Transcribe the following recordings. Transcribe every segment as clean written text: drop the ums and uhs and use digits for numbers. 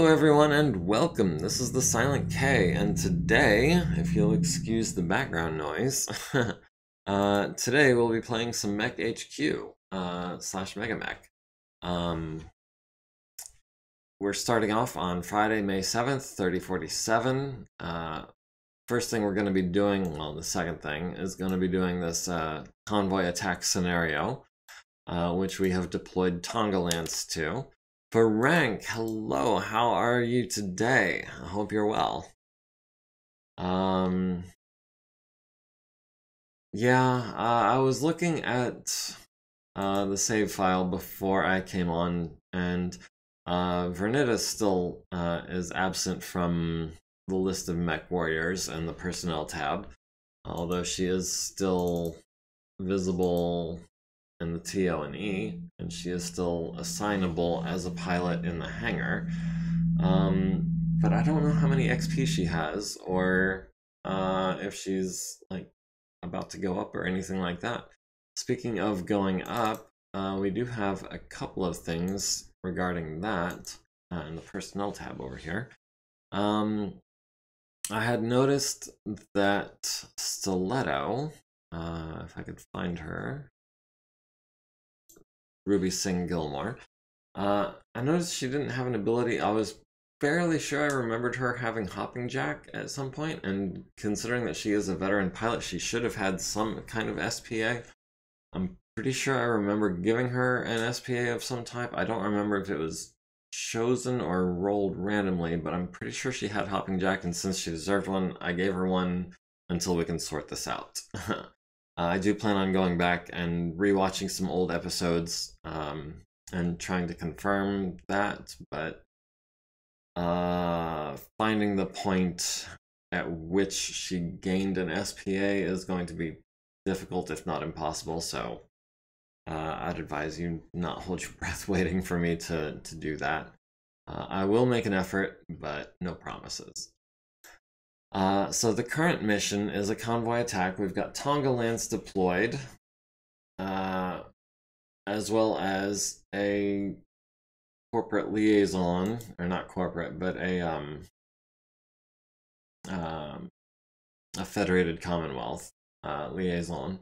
Hello everyone and welcome. This is the Silent K, and today, if you'll excuse the background noise, today we'll be playing some MekHQ slash MegaMek. We're starting off on Friday, May 7th, 3047. First thing we're going to be doing, well, the second thing, is going to be doing this convoy attack scenario, which we have deployed Tonga Lance to. For rank, hello, how are you today? I hope you're well. I was looking at the save file before I came on, and Vernita still is absent from the list of mech warriors and the personnel tab, although she is still visible in the TO&E, and she is still assignable as a pilot in the hangar. But I don't know how many XP she has, or if she's like about to go up or anything like that. Speaking of going up, we do have a couple of things regarding that in the personnel tab over here. I had noticed that Stiletto, if I could find her, Ruby Singh Gilmore. I noticed she didn't have an ability. I was fairly sure I remembered her having Hopping Jack at some point, and considering that she is a veteran pilot, she should have had some kind of SPA. I'm pretty sure I remember giving her an SPA of some type. I don't remember if it was chosen or rolled randomly, but I'm pretty sure she had Hopping Jack, and since she deserved one, I gave her one until we can sort this out. I do plan on going back and rewatching some old episodes and trying to confirm that, but finding the point at which she gained an SPA is going to be difficult, if not impossible, so I'd advise you not hold your breath waiting for me to do that. I will make an effort, but no promises. So the current mission is a convoy attack. We've got Tonga Lance deployed, as well as a corporate liaison, or not corporate, but a federated commonwealth liaison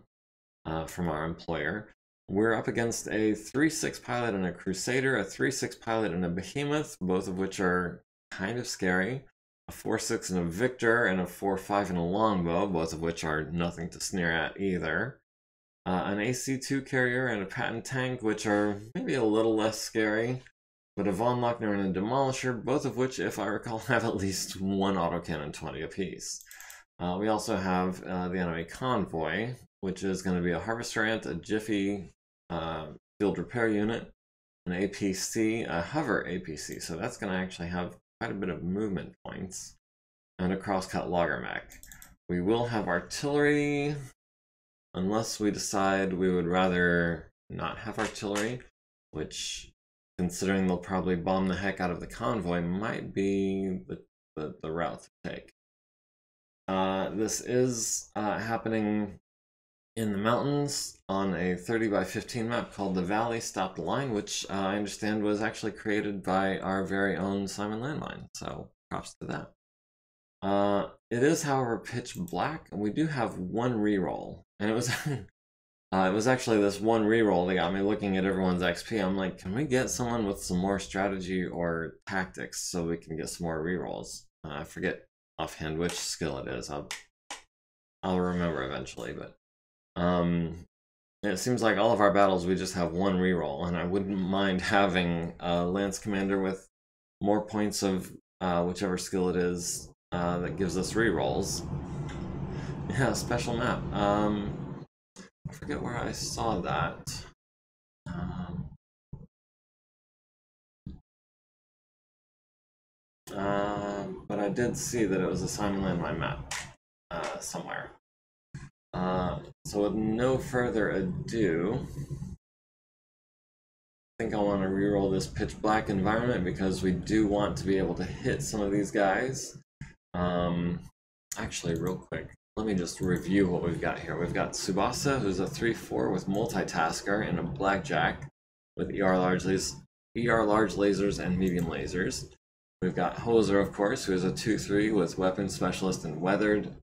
from our employer. We're up against a 3-6 pilot and a Crusader, a 3-6 pilot and a Behemoth, both of which are kind of scary. A 4-6 and a Victor, and a 4-5 and a Longbow, both of which are nothing to sneer at either. An AC-2 carrier and a Patton tank, which are maybe a little less scary, but a Von Lochner and a Demolisher, both of which, if I recall, have at least one autocannon 20 apiece. We also have the enemy convoy, which is going to be a Harvester Ant, a Jiffy field repair unit, an APC, a Hover APC, so that's going to actually have quite a bit of movement points, and a crosscut logger mech. We will have artillery, unless we decide we would rather not have artillery, which, considering they'll probably bomb the heck out of the convoy, might be the route to take. This is happening in the mountains on a 30x15 map called the Valley Stopped Line, which I understand was actually created by our very own Simon Landmine, so props to that. It is, however, pitch black, and we do have one reroll, and it was it was actually this one reroll that got me looking at everyone's XP. I'm like, can we get someone with some more strategy or tactics so we can get some more rerolls? I forget offhand which skill it is. I'll remember eventually, but it seems like all of our battles we just have one reroll, and I wouldn't mind having a Lance Commander with more points of whichever skill it is that gives us rerolls. Yeah, special map. I forget where I saw that. But I did see that it was a Simon Landmine map somewhere. So with no further ado, I think I want to reroll this pitch black environment because we do want to be able to hit some of these guys. Actually, real quick, let me just review what we've got here. We've got Tsubasa, who's a 3-4 with multitasker and a blackjack with ER large lasers and medium lasers. We've got Hoser, of course, who is a 2/3 with Weapon Specialist and Weathered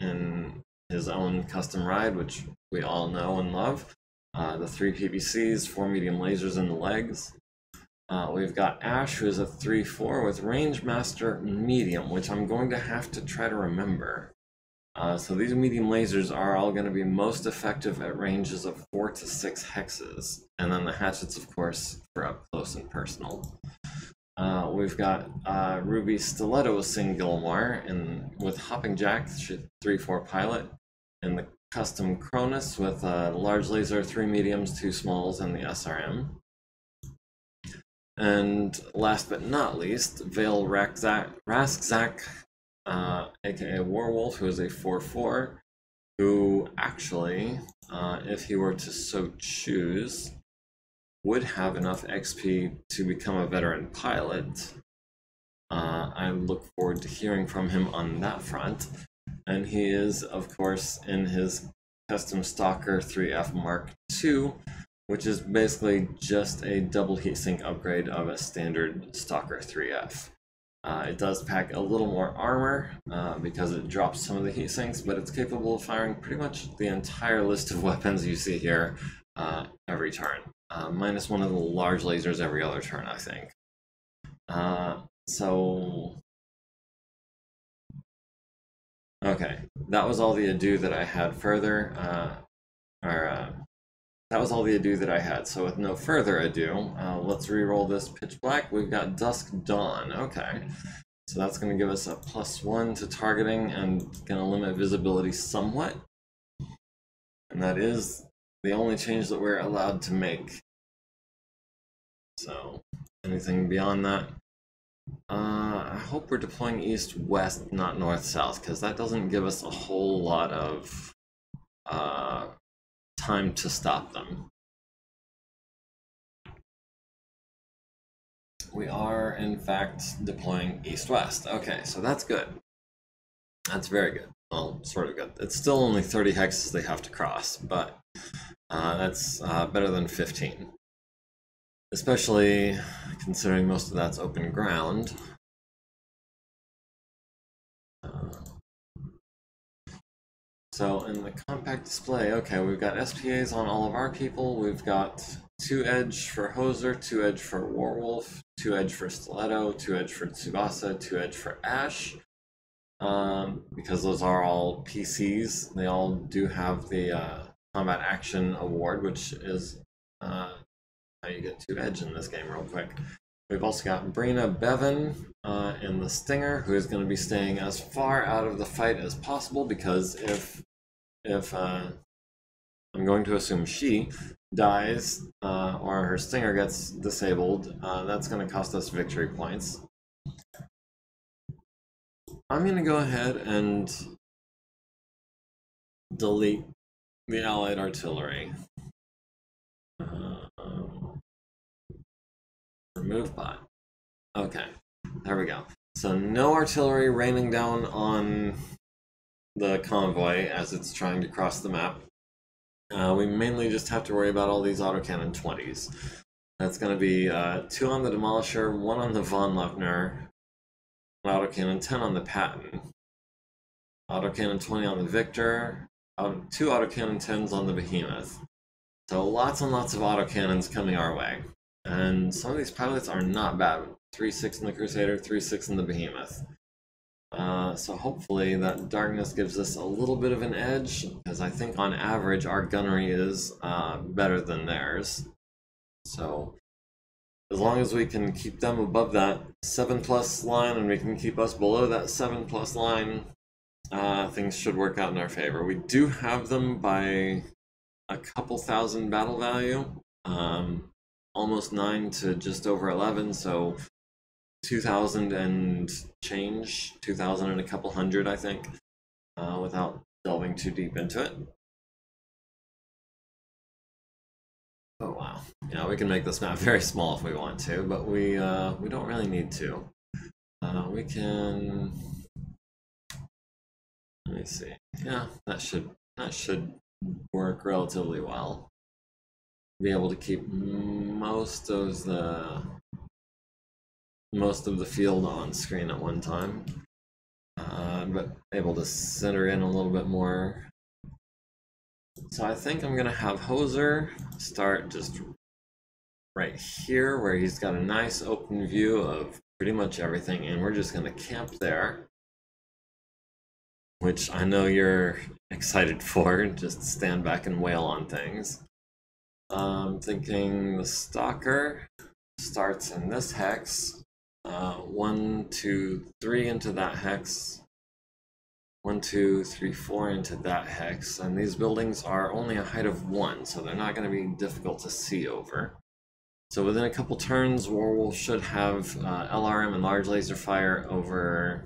in his own custom ride, which we all know and love. The 3 PVCs, 4 medium lasers in the legs. We've got Ash, who is a 3/4 with Range Master Medium, which I'm going to have to try to remember. So these medium lasers are all going to be most effective at ranges of 4 to 6 hexes. And then the hatchets, of course, for up close and personal. We've got Ruby Stiletto Singilmore with Hopping Jack, 3/4 pilot, and the custom Cronus with a large laser, 3 mediums, 2 smalls, and the SRM. And last but not least, Vale Raskzak, aka Warwolf, who is a 4/4, who actually, if he were to so choose, would have enough XP to become a veteran pilot. I look forward to hearing from him on that front. And he is, of course, in his custom Stalker 3F Mark II, which is basically just a double heatsink upgrade of a standard Stalker 3F. It does pack a little more armor because it drops some of the heatsinks, but it's capable of firing pretty much the entire list of weapons you see here every turn. Minus one of the large lasers every other turn, I think. Okay, that was all the ado that I had further, that was all the ado that I had. So with no further ado, let's re-roll this Pitch Black. We've got Dusk Dawn, okay. So that's gonna give us a +1 to targeting and gonna limit visibility somewhat. And that is the only change that we're allowed to make. So anything beyond that, I hope we're deploying east-west, not north-south, because that doesn't give us a whole lot of time to stop them. We are, in fact, deploying east-west. Okay, so that's good. That's very good. Well, sort of good. It's still only 30 hexes they have to cross, but that's better than 15. Especially considering most of that's open ground. So in the compact display, okay, we've got SPAs on all of our people. We've got 2 edge for Hoser, 2 edge for Warwolf, 2 edge for Stiletto, 2 edge for Tsubasa, 2 edge for Ash. Because those are all PCs, they all do have the Combat Action Award, which is how you get 2 edge in this game real quick. We've also got Brina Bevan in the Stinger, who is going to be staying as far out of the fight as possible, because if I'm going to assume she dies or her Stinger gets disabled, that's going to cost us victory points. I'm going to go ahead and delete the Allied Artillery. Remove bot. Okay, there we go. So no artillery raining down on the convoy as it's trying to cross the map. We mainly just have to worry about all these autocannon 20s. That's going to be 2 on the Demolisher, 1 on the Von Leffner, autocannon 10 on the Patton, autocannon 20 on the Victor, 2 autocannon 10s on the Behemoth. So lots and lots of autocannons coming our way. And some of these pilots are not bad. 3/6 in the Crusader, 3/6 in the Behemoth. So hopefully that darkness gives us a little bit of an edge, because I think on average our gunnery is better than theirs. So as long as we can keep them above that 7+ line and we can keep us below that 7+ line, things should work out in our favor. We do have them by a couple thousand battle value, almost 9 to just over 11, so 2,000 and change, 2,000 and a couple hundred, I think, without delving too deep into it. Oh wow, yeah, we can make this map very small if we want to, but we don't really need to. We can, let me see, yeah, that should work relatively well. Be able to keep most of the most of the field on screen at one time, but able to center in a little bit more. So I think I'm gonna have Hoser start just right here where he's got a nice open view of pretty much everything, and we're just gonna camp there, which I know you're excited for. Just stand back and wail on things. I'm thinking the Stalker starts in this hex. 1, 2, 3 into that hex. 1, 2, 3, 4 into that hex. And these buildings are only a height of 1, so they're not going to be difficult to see over. So within a couple turns, Warwolf should have LRM and large laser fire over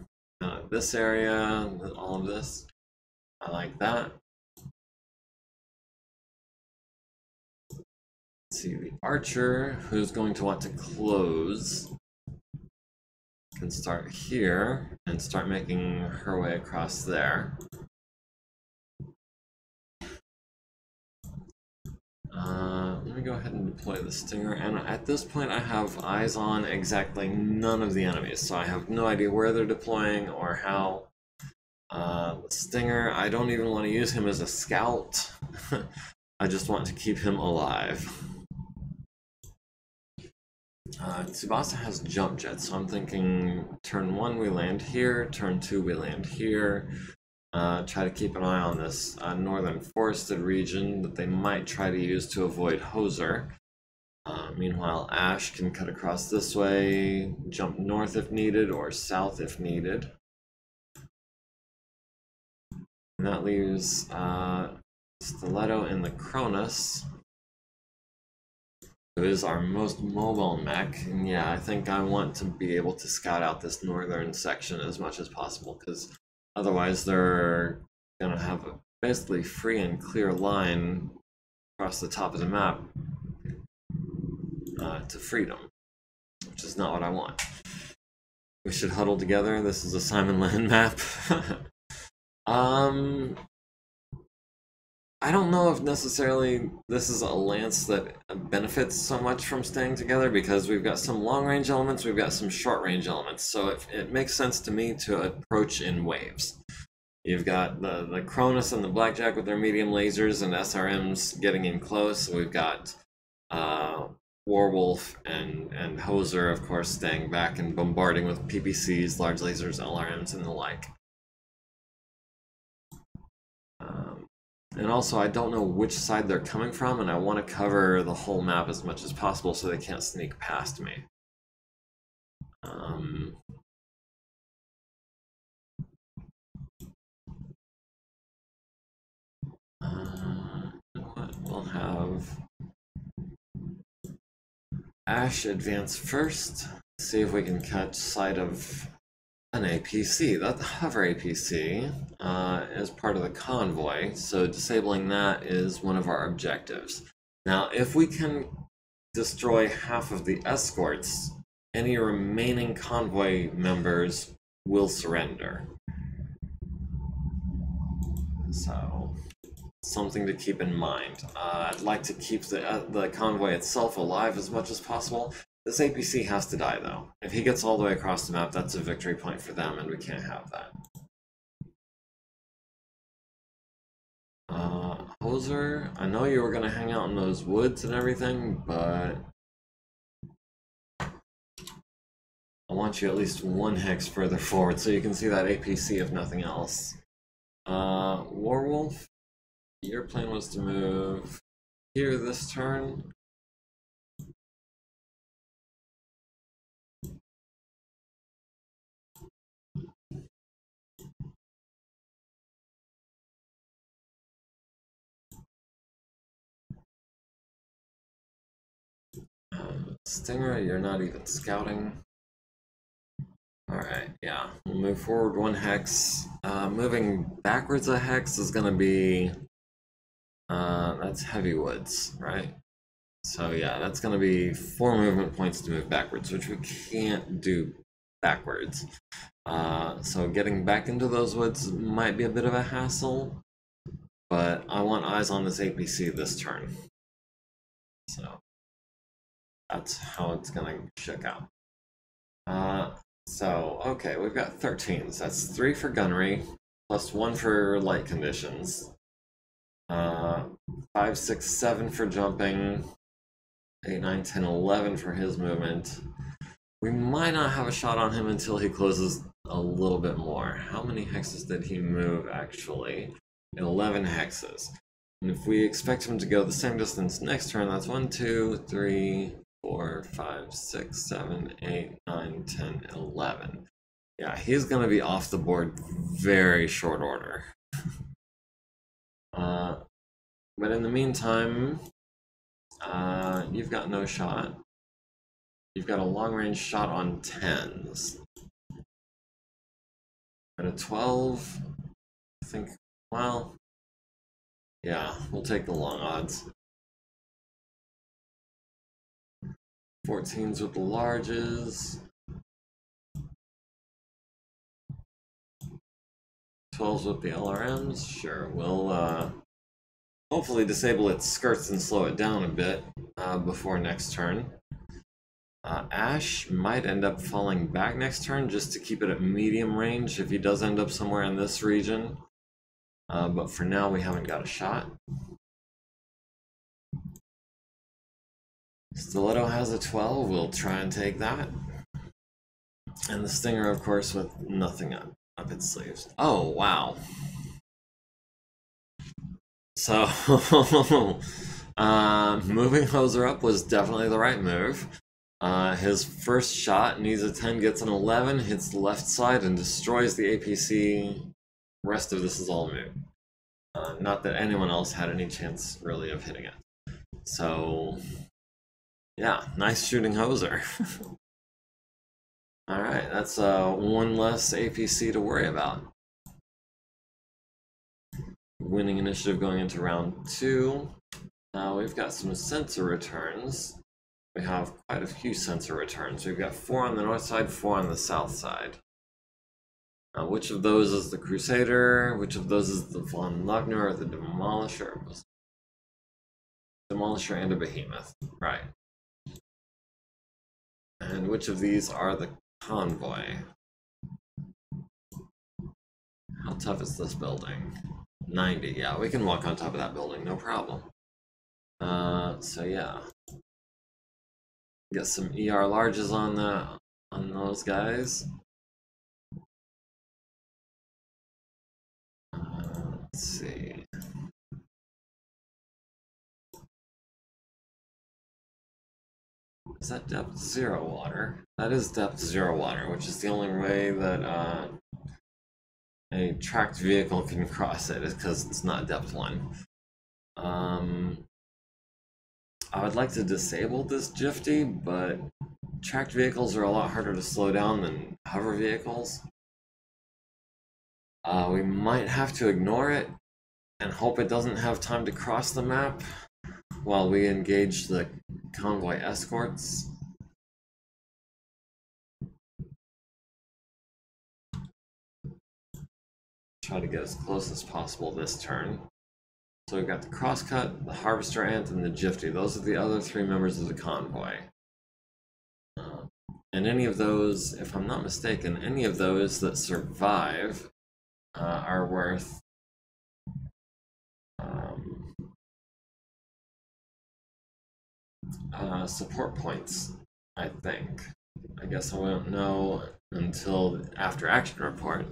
this area, all of this. I like that. Let's see, the Archer, who's going to want to close, can start here and start making her way across there. Let me go ahead and deploy the Stinger, and at this point I have eyes on exactly none of the enemies, so I have no idea where they're deploying or how. The Stinger, I don't even want to use him as a scout. I just want to keep him alive. Tsubasa has jump jets, so I'm thinking turn 1 we land here, turn 2 we land here. Try to keep an eye on this northern forested region that they might try to use to avoid Hoser. Meanwhile, Ash can cut across this way, jump north if needed, or south if needed. And that leaves Stiletto in the Cronus, who is our most mobile mech. And yeah, I think I want to be able to scout out this northern section as much as possible, because otherwise they're gonna have a basically free and clear line across the top of the map to freedom, which is not what I want. We should huddle together. This is a Simon Land map. I don't know if necessarily this is a lance that benefits so much from staying together, because we've got some long-range elements, we've got some short-range elements, so it makes sense to me to approach in waves. You've got the Cronus and the Blackjack with their medium lasers and SRMs getting in close. We've got Warwolf and Hoser, of course, staying back and bombarding with PPCs, large lasers, LRMs, and the like. And also, I don't know which side they're coming from, and I want to cover the whole map as much as possible so they can't sneak past me. We'll have Ash advance first, see if we can catch sight of an APC. That hover APC is part of the convoy, so disabling that is one of our objectives. Now, if we can destroy half of the escorts, any remaining convoy members will surrender. So, something to keep in mind. I'd like to keep the convoy itself alive as much as possible. This APC has to die, though. If he gets all the way across the map, that's a victory point for them, and we can't have that. Hoser, I know you were going to hang out in those woods and everything, but I want you at least 1 hex further forward so you can see that APC if nothing else. Warwolf, your plan was to move here this turn. Stinger, you're not even scouting. Alright, yeah. We'll move forward 1 hex. Moving backwards a hex is gonna be... that's heavy woods, right? So yeah, that's gonna be 4 movement points to move backwards, which we can't do backwards. So getting back into those woods might be a bit of a hassle, but I want eyes on this APC this turn. So that's how it's gonna check out. Okay, we've got 13s. That's 3 for gunnery, plus 1 for light conditions. 5, 6, 7 for jumping. 8, 9, 10, 11 for his movement. We might not have a shot on him until he closes a little bit more. How many hexes did he move, actually? 11 hexes. And if we expect him to go the same distance next turn, that's 1, 2, 3, 4, 5, 6, 7, 8, 9, 10, 11. Yeah, he's going to be off the board very short order. But in the meantime, you've got no shot. You've got a long-range shot on 10s. At a 12, I think, well, yeah, we'll take the long odds. 14s with the larges. 12s with the LRMs. Sure, we'll hopefully disable its skirts and slow it down a bit before next turn. Ash might end up falling back next turn just to keep it at medium range if he does end up somewhere in this region. But for now, we haven't got a shot. Stiletto has a 12, we'll try and take that. And the Stinger, of course, with nothing up its sleeves. Oh, wow. So, moving Hoser up was definitely the right move. His first shot needs a 10, gets an 11, hits the left side, and destroys the APC. Rest of this is all moot. Not that anyone else had any chance, really, of hitting it. So, yeah, nice shooting Hoser. Alright, that's one less APC to worry about. Winning initiative going into round 2. We've got some sensor returns. We have quite a few sensor returns. We've got 4 on the north side, 4 on the south side. Which of those is the Crusader? Which of those is the Von Lugner or the Demolisher? Demolisher and a Behemoth, right. And which of these are the Convoy? How tough is this building? 90, yeah, we can walk on top of that building, no problem. So yeah. Get some ER larges on those guys. Let's see. Is that depth 0 water? That is depth 0 water, which is the only way that a tracked vehicle can cross it, is because it's not depth 1. I would like to disable this Jifty, but tracked vehicles are a lot harder to slow down than hover vehicles. We might have to ignore it and hope it doesn't have time to cross the map while we engage the convoy escorts. Try to get as close as possible this turn. So we've got the Crosscut, the Harvester Ant, and the Jifty. Those are the other 3 members of the convoy. And any of those, if I'm not mistaken, any of those that survive are worth support points, I think. I guess I won't know until after action report.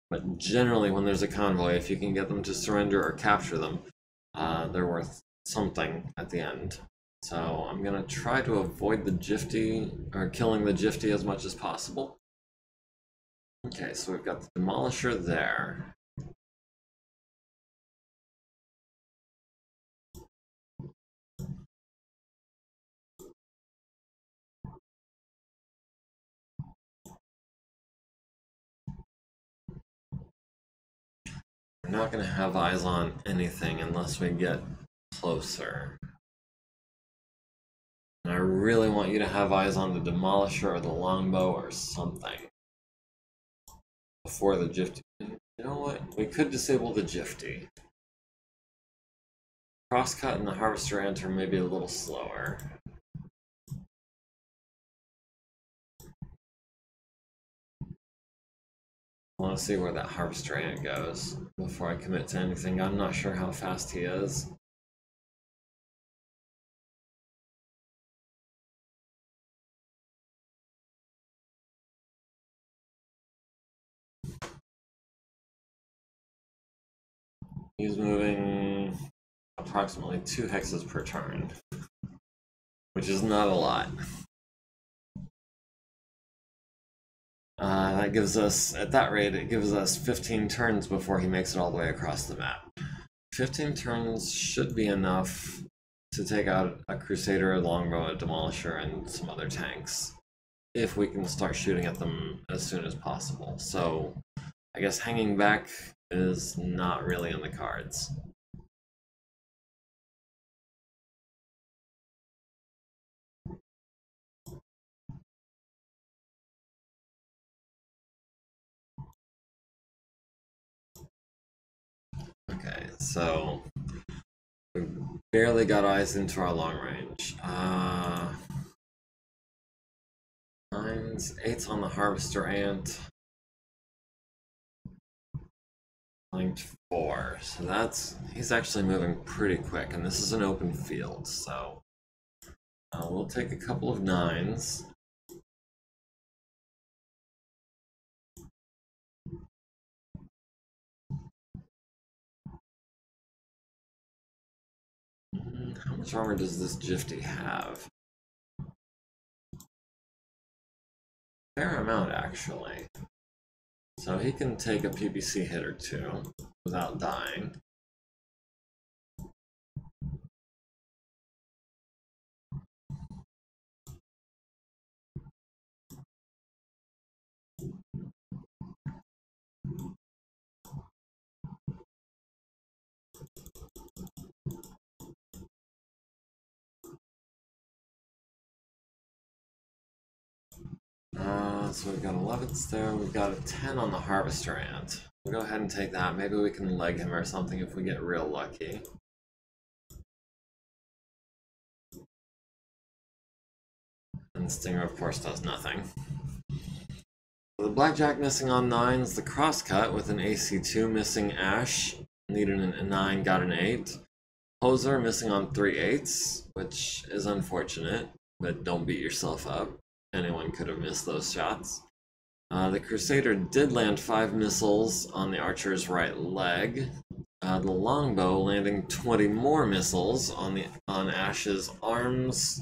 But generally, when there's a convoy, if you can get them to surrender or capture them, they're worth something at the end. So I'm gonna try to avoid the Jifty, or killing the Jifty as much as possible. Okay, so we've got the Demolisher there. We're not going to have eyes on anything unless we get closer. And I really want you to have eyes on the Demolisher or the Longbow or something before the Jifty. You know what? We could disable the Jifty. Crosscut and the Harvester Ant are maybe a little slower. I want to see where that harvester ant goes before I commit to anything. I'm not sure how fast he is. He's moving approximately 2 hexes per turn, which is not a lot. That gives us, at that rate, it gives us 15 turns before he makes it all the way across the map. 15 turns should be enough to take out a Crusader, a Longbow, a Demolisher, and some other tanks, if we can start shooting at them as soon as possible. So, I guess hanging back is not really in the cards. Okay, so we barely got eyes into our long range. 9s, 8s on the Harvester Ant. Flanked 4, so he's actually moving pretty quick, and this is an open field, so we'll take a couple of 9s. How much armor does this Jifty have? Fair amount, actually. So he can take a PPC hit or 2 without dying. So we've got 11s there, we've got a 10 on the Harvester Ant. We'll go ahead and take that. Maybe we can leg him or something if we get real lucky. And the Stinger, of course, does nothing. The Blackjack missing on 9s, the Crosscut with an AC2 missing Ash, needed a 9, got an 8. Hoser missing on 3 8s, which is unfortunate, but don't beat yourself up. Anyone could have missed those shots. The Crusader did land 5 missiles on the Archer's right leg. The Longbow landing 20 more missiles on Ash's arms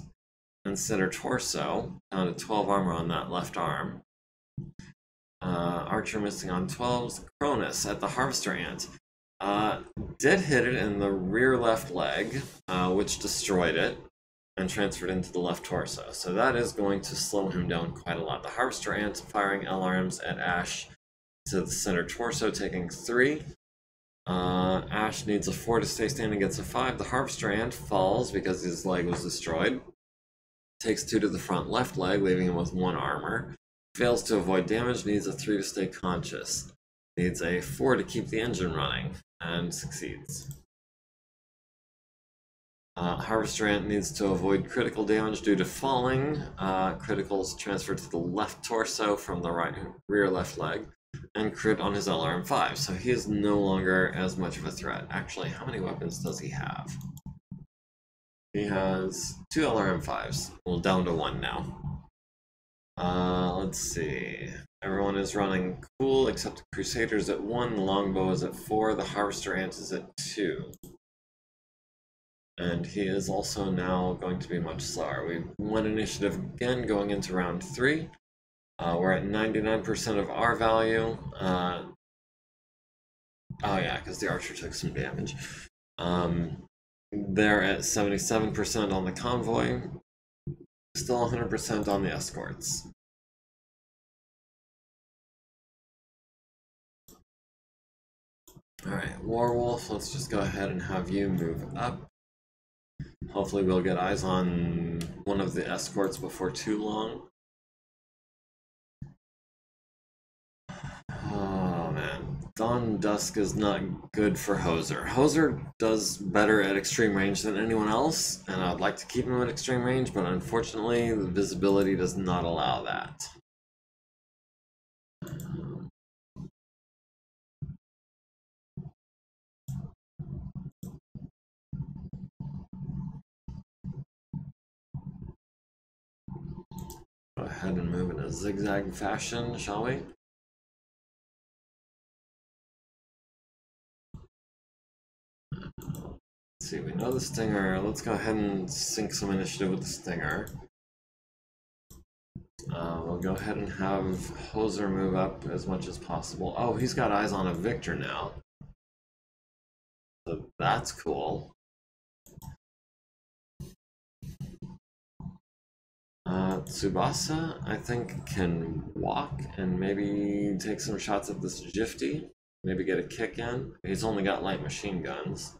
and center torso, down to 12 armor on that left arm. Archer missing on 12s. Cronus at the Harvester Ant did hit it in the rear left leg, which destroyed it and transferred into the left torso. So that is going to slow him down quite a lot. The Harvester Ant firing LRMs at Ash to the center torso, taking 3. Ash needs a 4 to stay standing, gets a 5. The Harvester Ant falls because his leg was destroyed. Takes 2 to the front left leg, leaving him with 1 armor. Fails to avoid damage, needs a 3 to stay conscious. Needs a 4 to keep the engine running, and succeeds. Harvester Ant needs to avoid critical damage due to falling. Criticals transfer to the left torso from the rear left leg, and crit on his LRM5, so he is no longer as much of a threat. Actually, how many weapons does he have? He has 2 LRM5s. Well, down to 1 now. Let's see. Everyone is running cool except the Crusaders at 1, the Longbow is at 4, the Harvester Ant is at 2. And he is also now going to be much slower. We've won initiative again going into round 3. We're at 99% of our value. Oh yeah, because the Archer took some damage. They're at 77% on the convoy. Still 100% on the escorts. Alright, Warwolf, let's just go ahead and have you move up. Hopefully we'll get eyes on one of the escorts before too long. Oh man, Dawn Dusk is not good for Hoser. Hoser does better at extreme range than anyone else, and I'd like to keep him at extreme range, but unfortunately the visibility does not allow that. ahead and move in a zigzag fashion, shall we? Let's see, we know the Stinger. Let's go ahead and sync some initiative with the Stinger. We'll go ahead and have Hoser move up as much as possible. Oh, he's got eyes on a Victor now. So that's cool. Tsubasa, I think, can walk and maybe take some shots at this Jifty. Maybe get a kick in. He's only got light machine guns.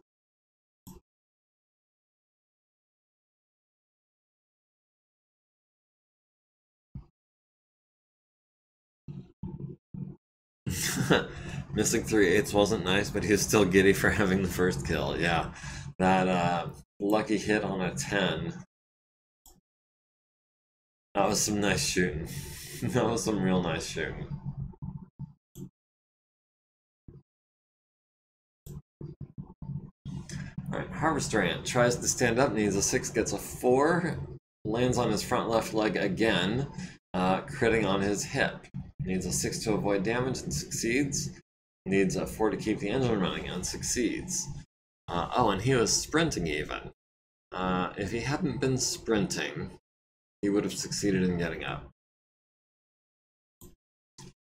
Missing 3/8 wasn't nice, but he was still giddy for having the first kill. Yeah, that lucky hit on a 10. That was some nice shooting. That was some real nice shooting. Alright, Harvester Ant tries to stand up, needs a 6, gets a 4, lands on his front left leg again, critting on his hip. Needs a 6 to avoid damage and succeeds. Needs a 4 to keep the engine running and succeeds. Oh, and he was sprinting even. If he hadn't been sprinting, he would have succeeded in getting up.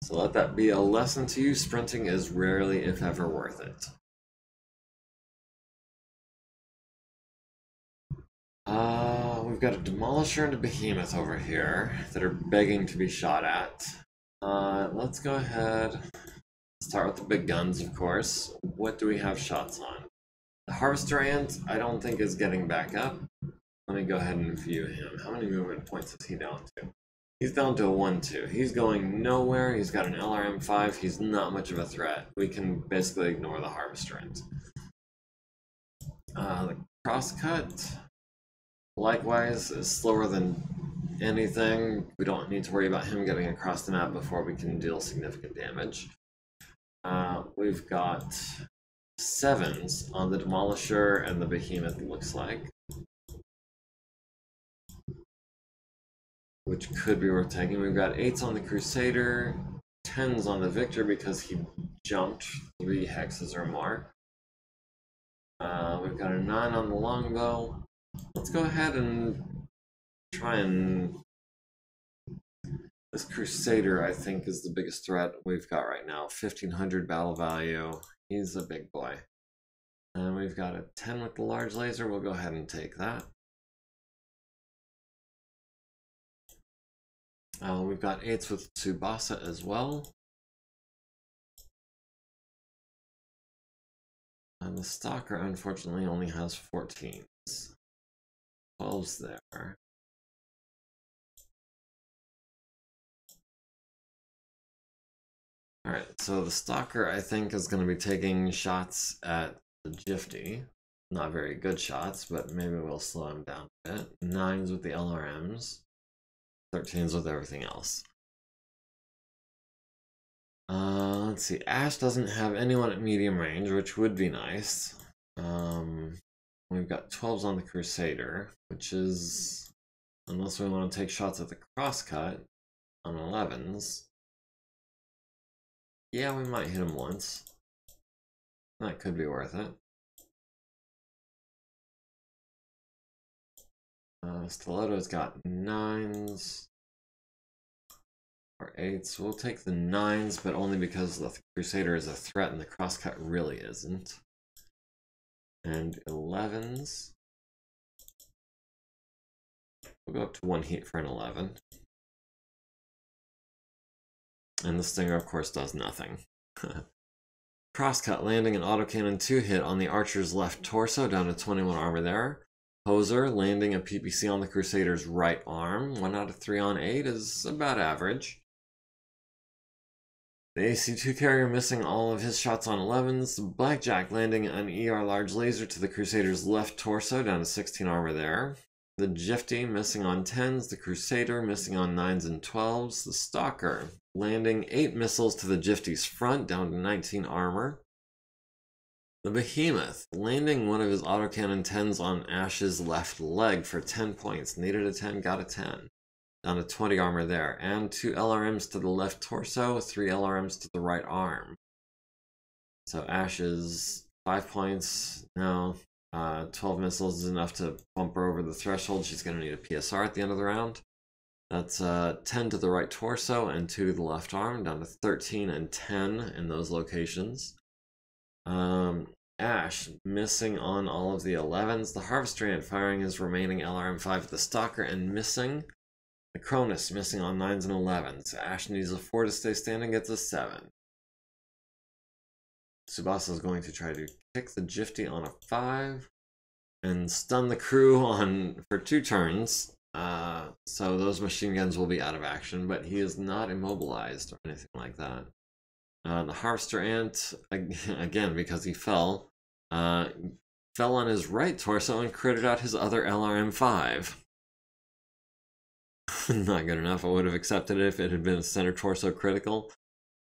So let that be a lesson to you. Sprinting is rarely, if ever, worth it. We've got a Demolisher and a Behemoth over here that are begging to be shot at. Let's go ahead. Start with the big guns, of course. What do we have shots on? The Harvester Ant, I don't think is getting back up. Let me go ahead and view him. How many movement points is he down to? He's down to a 1-2. He's going nowhere. He's got an LRM-5. He's not much of a threat. We can basically ignore the Harvester Ant. The Crosscut, likewise, is slower than anything. We don't need to worry about him getting across the map before we can deal significant damage. We've got 7s on the Demolisher and the Behemoth, it looks like. Which could be worth taking. We've got 8s on the Crusader, 10s on the Victor because he jumped 3 hexes or more. We've got a 9 on the Longbow. Let's go ahead and try and... This Crusader, I think, is the biggest threat we've got right now. 1500 battle value. He's a big boy. And we've got a 10 with the large laser. We'll go ahead and take that. We've got 8s with Tsubasa as well. And the Stalker, unfortunately, only has 14s. 12s there. Alright, so the Stalker, I think, is going to be taking shots at the Jifty. Not very good shots, but maybe we'll slow him down a bit. 9s with the LRMs. 13s with everything else. Let's see. Ash doesn't have anyone at medium range, which would be nice. We've got 12s on the Crusader, which is... Unless we want to take shots at the Crosscut on 11s. Yeah, we might hit him once. That could be worth it. Stiletto's got 9s or 8s. We'll take the 9s, but only because the Crusader is a threat and the Crosscut really isn't. And 11s. We'll go up to 1 heat for an 11. And the Stinger, of course, does nothing. Crosscut landing an autocannon 2 hit on the Archer's left torso, down to 21 armor there. Hoser landing a PPC on the Crusader's right arm. 1 out of 3 on 8 is about average. The AC-2 carrier missing all of his shots on 11s. Blackjack landing an ER large laser to the Crusader's left torso, down to 16 armor there. The Jifty missing on 10s. The Crusader missing on 9s and 12s. The Stalker landing 8 missiles to the Jifty's front, down to 19 armor. The Behemoth landing one of his autocannon 10s on Ash's left leg for 10 points. Needed a 10, got a 10. down to 20 armor there, and 2 LRMs to the left torso, 3 LRMs to the right arm. So Ash is 5 points now. 12 missiles is enough to bump her over the threshold. She's going to need a PSR at the end of the round. That's 10 to the right torso and 2 to the left arm, down to 13 and 10 in those locations. Ash missing on all of the 11s. The Harvester Ant firing his remaining LRM5 at the Stalker and missing. The Cronus missing on 9s and 11s. Ash needs a 4 to stay standing, gets a 7. Tsubasa is going to try to kick the Jifty on a 5 and stun the crew for 2 turns. So those machine guns will be out of action, but he is not immobilized or anything like that. The Harvester Ant, again, because he fell on his right torso and critted out his other LRM5. Not good enough. I would have accepted it if it had been a center torso critical.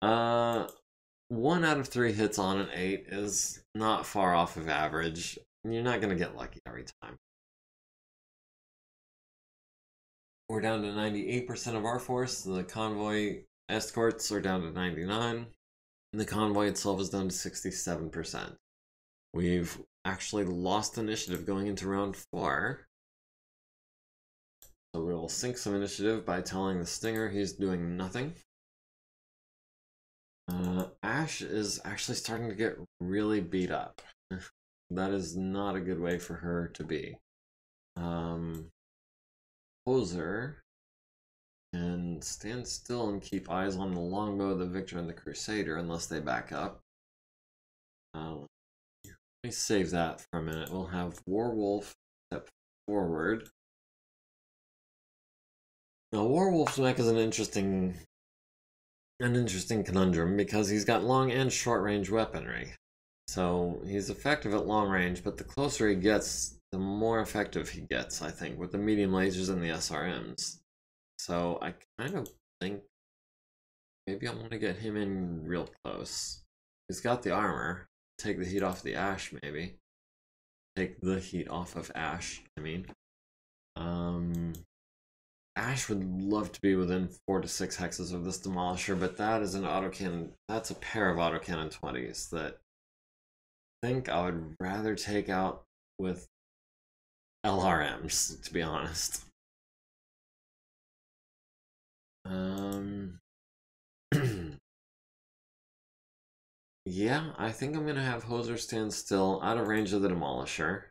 1 out of 3 hits on an 8 is not far off of average. You're not going to get lucky every time. We're down to 98% of our force. The convoy escorts are down to 99. And the convoy itself is down to 67%. We've actually lost initiative going into round 4. So we will sink some initiative by telling the Stinger he's doing nothing. Ash is actually starting to get really beat up. That is not a good way for her to be. Hoser can stand still and keep eyes on the longbow, the Victor, and the Crusader unless they back up. Let me save that for a minute. We'll have Warwolf step forward. Now, Warwolf's mech is an interesting conundrum because he's got long and short range weaponry. So he's effective at long range, but the closer he gets, the more effective he gets, I think, with the medium lasers and the SRMs. So I kind of think maybe I want to get him in real close. He's got the armor. Take the heat off the Ash, maybe. Take the heat off of Ash, I mean. Ash would love to be within 4 to 6 hexes of this Demolisher, but that is an autocannon. That's a pair of autocannon 20s that I think I would rather take out with LRMs, to be honest. Yeah, I think I'm gonna have Hoser stand still, out of range of the Demolisher.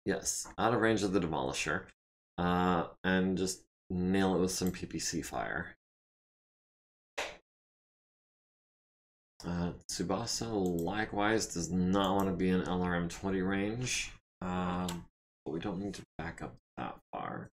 Yes, out of range of the Demolisher. And just nail it with some PPC fire. Tsubasa likewise does not want to be in LRM 20 range, but we don't need to back up that far.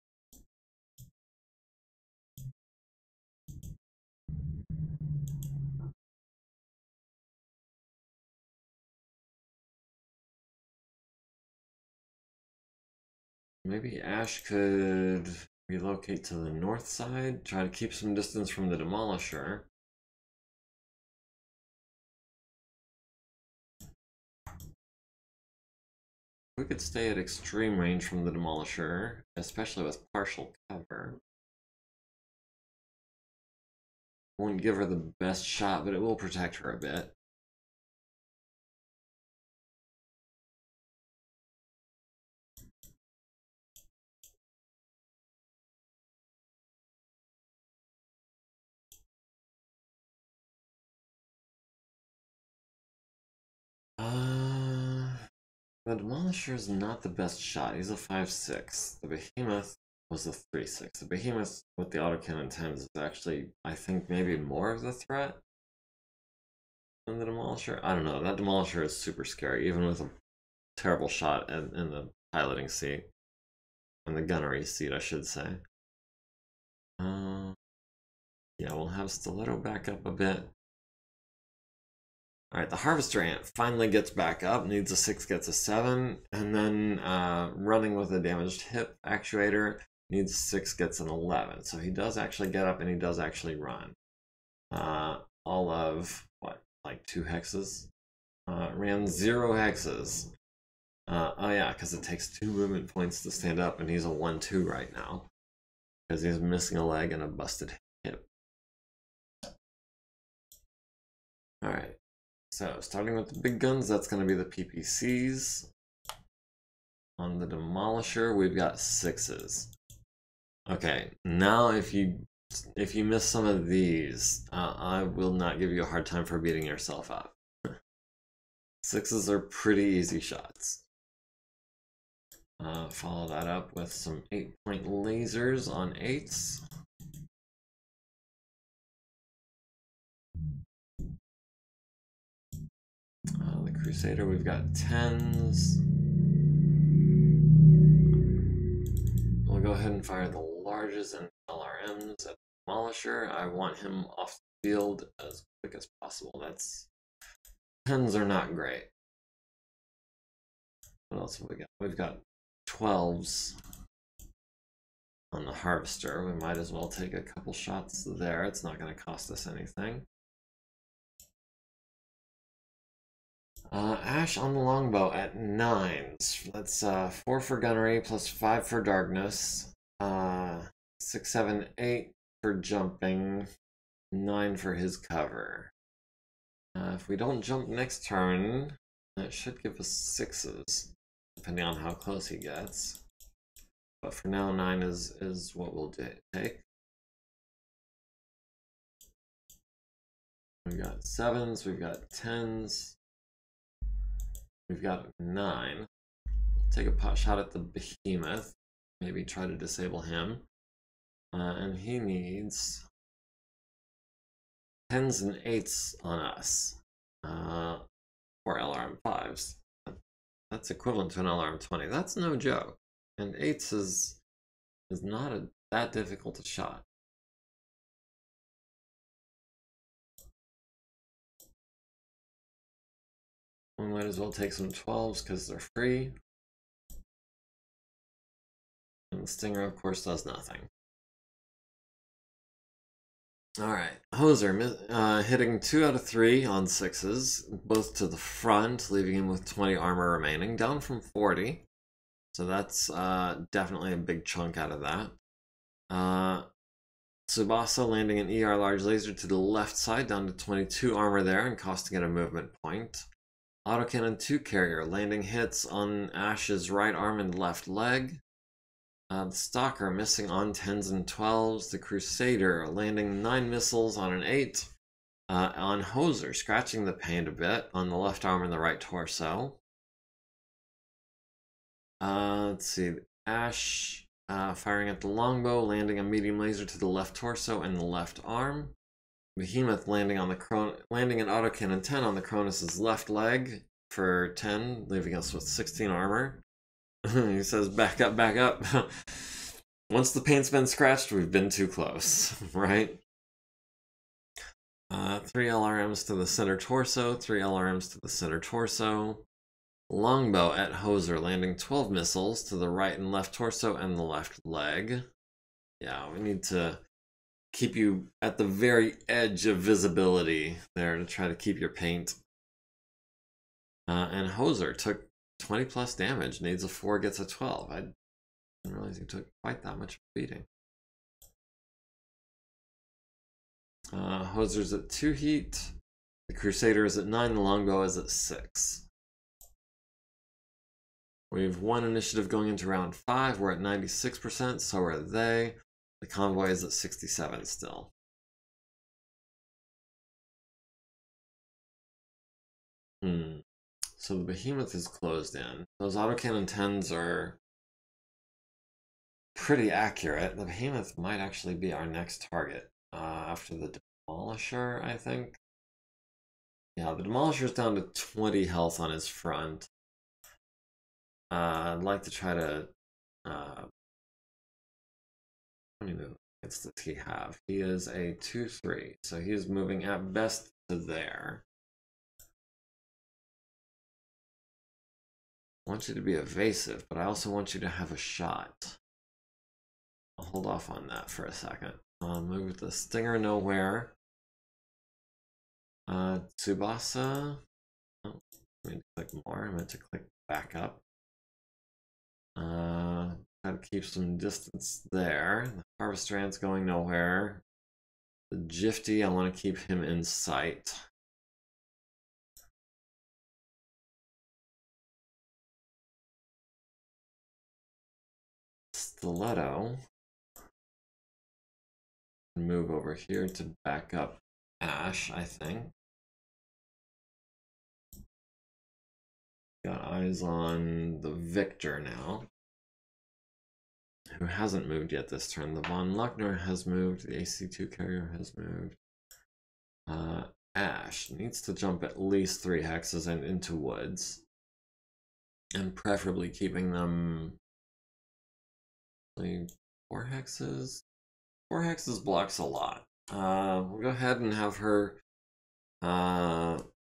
Maybe Ash could relocate to the north side, try to keep some distance from the Demolisher. We could stay at extreme range from the Demolisher, especially with partial cover. Won't give her the best shot, but it will protect her a bit. The Demolisher is not the best shot. He's a 5.6. The Behemoth was a 3.6. The Behemoth with the autocannon 10s is actually, I think, maybe more of the threat than the Demolisher. I don't know. That Demolisher is super scary, even with a terrible shot in the piloting seat. In the gunnery seat, I should say. Yeah, we'll have Stiletto back up a bit. Alright, the Harvester Ant finally gets back up, needs a 6, gets a 7, and then running with a damaged hip actuator, needs 6, gets an 11. So he does actually get up and he does actually run. All of, what, like 2 hexes? Ran 0 hexes. Oh yeah, because it takes 2 movement points to stand up, and he's a 1-2 right now. Because he's missing a leg and a busted hip. Alright, so starting with the big guns, that's going to be the PPCs. On the Demolisher, we've got 6s. Okay, now if you miss some of these, I will not give you a hard time for beating yourself up. 6s are pretty easy shots. Follow that up with some 8-point lasers on 8s. The Crusader, we've got 10s. We'll go ahead and fire the larges and LRMs at the Demolisher. I want him off the field as quick as possible. 10s are not great. What else have we got? We've got 12s on the Harvester. We might as well take a couple shots there. It's not going to cost us anything. Ash on the longbow at 9s. That's 4 for gunnery plus 5 for darkness. 6, 7, 8 for jumping. 9 for his cover. If we don't jump next turn, that should give us 6s, depending on how close he gets. But for now, 9 is what we'll take. We've got 7s, we've got 10s. We've got 9. Take a pot shot at the Behemoth. Maybe try to disable him. And he needs 10s and 8s on us. 4 LRM 5s. That's equivalent to an LRM 20. That's no joke. And 8s is not that difficult a shot. We might as well take some 12s because they're free. And the Stinger, of course, does nothing. Alright, Hoser hitting 2 out of 3 on 6s, both to the front, leaving him with 20 armor remaining, down from 40. So that's definitely a big chunk out of that. Tsubasa landing an ER large laser to the left side, down to 22 armor there and costing it a movement point. Autocannon 2 carrier landing hits on Ash's right arm and left leg. The Stalker missing on 10s and 12s. The Crusader landing 9 missiles on an 8. On Hoser, scratching the paint a bit on the left arm and the right torso. Let's see. Ash firing at the longbow, landing a medium laser to the left torso and the left arm. Behemoth landing on the landing an autocannon 10 on the Cronus's left leg for 10, leaving us with 16 armor. He says, back up, back up. Once the paint's been scratched, we've been too close, right? 3 LRMs to the center torso, 3 LRMs to the center torso. Longbow at Hoser, landing 12 missiles to the right and left torso and the left leg. Yeah, we need to keep you at the very edge of visibility there to try to keep your paint. And Hoser took 20 plus damage, needs a 4, gets a 12. I didn't realize he took quite that much beating. Hoser's at 2 heat. The Crusader is at 9, the longbow is at 6. We have 1 initiative going into round 5. We're at 96%, so are they. The convoy is at 67 still. So the Behemoth is closed in. Those autocannon 10s are pretty accurate. The Behemoth might actually be our next target after the Demolisher, I think. Yeah, the Demolisher's down to 20 health on his front. I'd like to try to... how many movements does he have? He is a 2-3, so he is moving at best to there. I want you to be evasive, but I also want you to have a shot. I'll hold off on that for a second. Move the Stinger nowhere. Tsubasa. Oh, I meant to click more. I meant to click back up. keep some distance there. The harvester ant's going nowhere. The Jifty, I want to keep him in sight. Stiletto. Move over here to back up Ash, I think. Got eyes on the Victor now, who hasn't moved yet this turn. The Von Luckner has moved. The AC2 carrier has moved. Ash needs to jump at least 3 hexes and into woods. And preferably keeping them 4 hexes. 4 hexes blocks a lot. We'll go ahead and have her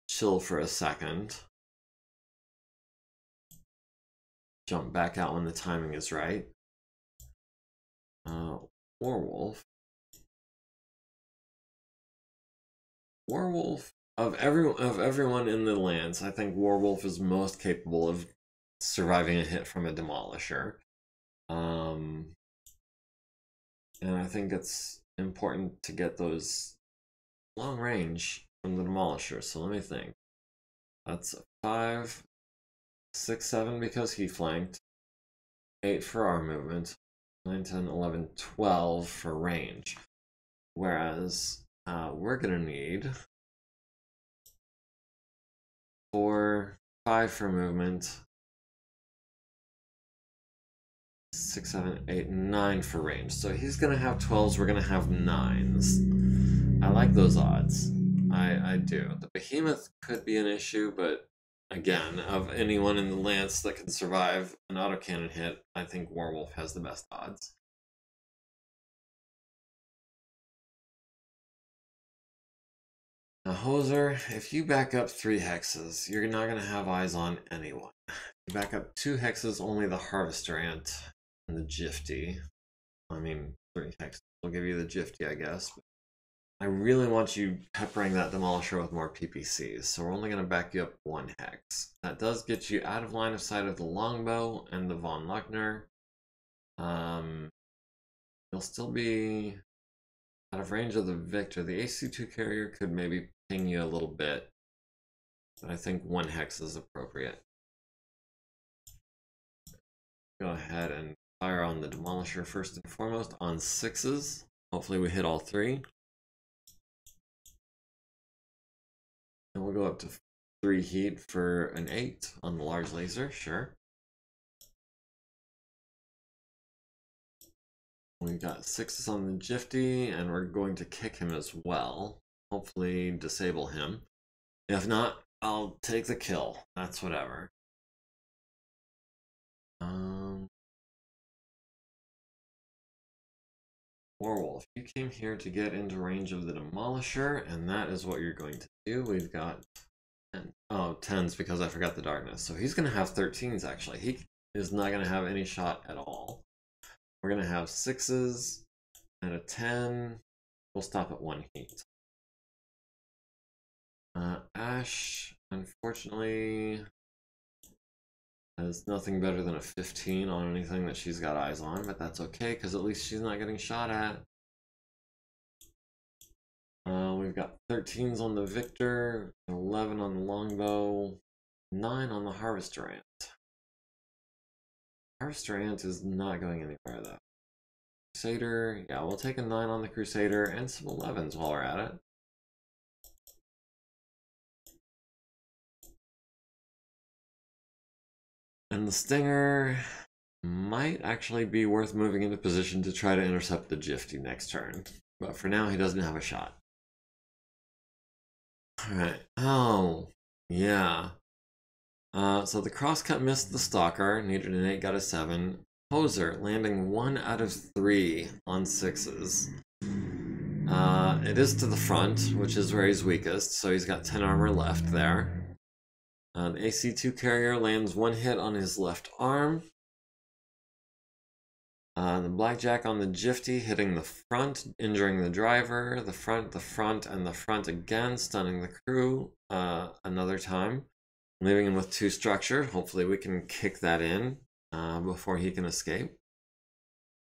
chill for a second. Jump back out when the timing is right. Warwolf. Warwolf, of everyone in the lands, I think Warwolf is most capable of surviving a hit from a Demolisher. And I think it's important to get those long range from the Demolisher. So let me think. That's 5, 6, 7 because he flanked. 8 for our movement. 9, 10, 11, 12 for range. Whereas we're gonna need 4, 5 for movement. 6, 7, 8, 9 for range. So he's gonna have 12s, we're gonna have 9s. I like those odds. I do. The Behemoth could be an issue, but again, of anyone in the lance that can survive an autocannon hit, I think Warwolf has the best odds. Now, Hoser, if you back up 3 hexes, you're not going to have eyes on anyone. If you back up 2 hexes, only the Harvester Ant and the Jifty. I mean, 3 hexes will give you the Jifty, I guess. But I really want you peppering that Demolisher with more PPCs, so we're only going to back you up 1 hex. That does get you out of line of sight of the Longbow and the Von Luckner. You'll still be out of range of the Victor. The AC2 carrier could maybe ping you a little bit, but I think 1 hex is appropriate. Go ahead and fire on the Demolisher first and foremost on 6s. Hopefully we hit all 3. And we'll go up to 3 heat for an 8 on the large laser, sure. We got 6s on the Jifty, and we're going to kick him as well. Hopefully disable him. If not, I'll take the kill. That's whatever. Warwolf, you came here to get into range of the Demolisher, and that is what you're going to do. We've got 10s because I forgot the darkness. So he's going to have 13s actually. He is not going to have any shot at all. We're going to have 6s and a 10. We'll stop at 1 heat. Ash, unfortunately, has nothing better than a 15 on anything that she's got eyes on, but that's okay, because at least she's not getting shot at. We've got 13s on the Victor, 11 on the Longbow, 9 on the Harvester Ant. Harvester Ant is not going anywhere, though. Crusader, yeah, we'll take a 9 on the Crusader, and some 11s while we're at it. And the Stinger might actually be worth moving into position to try to intercept the Jifty next turn. But for now, he doesn't have a shot. Alright. Oh, yeah. So the crosscut missed the Stalker. Needed an 8, got a 7. Hoser landing 1 out of 3 on 6s. It is to the front, which is where he's weakest. So he's got 10 armor left there. The AC2 carrier lands 1 hit on his left arm. The Blackjack on the Jifty hitting the front, injuring the driver, the front, and the front again, stunning the crew another time, leaving him with 2 structure. Hopefully we can kick that in before he can escape.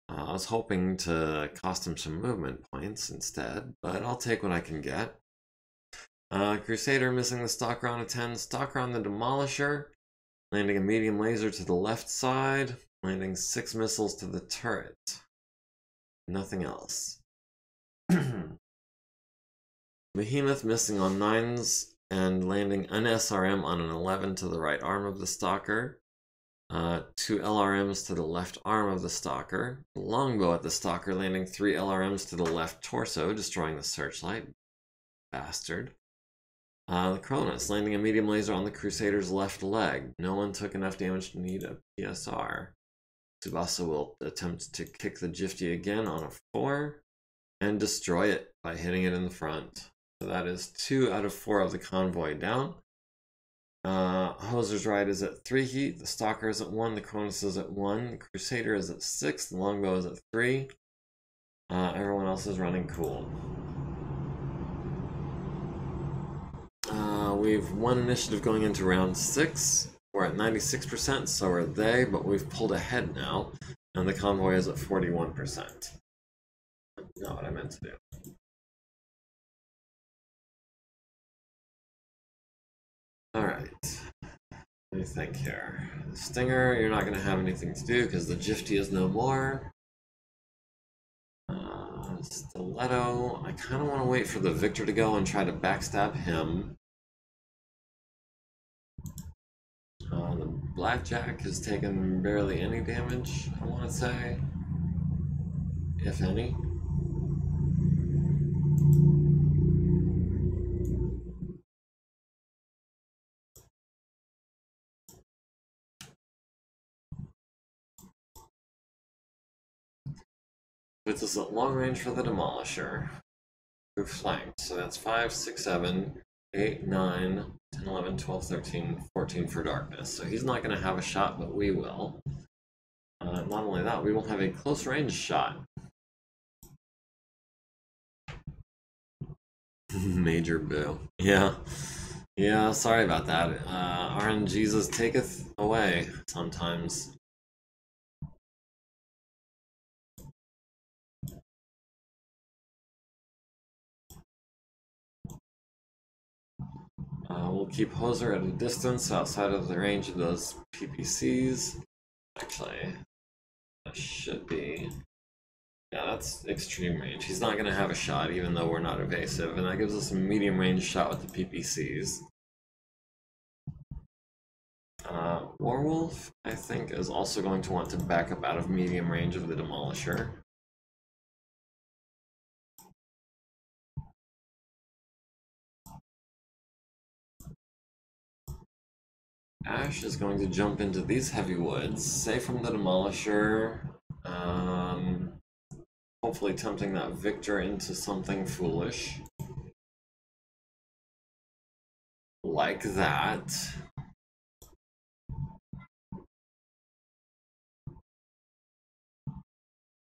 I was hoping to cost him some movement points instead, but I'll take what I can get. Crusader missing the Stalker on a 10. Stalker on the Demolisher. Landing a medium laser to the left side. Landing 6 missiles to the turret. Nothing else. Behemoth missing on 9s and landing an SRM on an 11 to the right arm of the Stalker. 2 LRMs to the left arm of the Stalker. Longbow at the Stalker, landing 3 LRMs to the left torso, destroying the searchlight. Bastard. The Cronus, landing a medium laser on the Crusader's left leg. No one took enough damage to need a PSR. Tsubasa will attempt to kick the Jifty again on a 4 and destroy it by hitting it in the front. So that is 2 out of 4 of the convoy down. Hoser's Ride is at 3 heat, the Stalker is at 1, the Cronus is at 1, the Crusader is at 6, the Longbow is at 3. Everyone else is running cool. We've 1 initiative going into round 6. We're at 96%, so are they, but we've pulled ahead now, and the convoy is at 41%. Not what I meant to do. Alright. What do you think here? Stinger, you're not going to have anything to do because the Jifty is no more. Stiletto, I kind of want to wait for the Victor to go and try to backstab him. The Blackjack has taken barely any damage, I want to say. If any. Puts us at long range for the Demolisher. We're flanked, so that's 5, 6, 7, 8, 9, 10, 11, 12, 13, 14 for darkness. So he's not going to have a shot, but we will. Not only that, we will have a close range shot. Major boo. Yeah. Yeah, sorry about that. RNGesus taketh away sometimes. We'll keep Hoser at a distance outside of the range of those PPCs. Actually, that should be... Yeah, that's extreme range. He's not going to have a shot, even though we're not evasive, and that gives us a medium range shot with the PPCs. Warwolf, I think, is also going to want to back up out of medium range of the Demolisher. Ash is going to jump into these heavy woods, safe from the Demolisher, hopefully tempting that Victor into something foolish. Like that.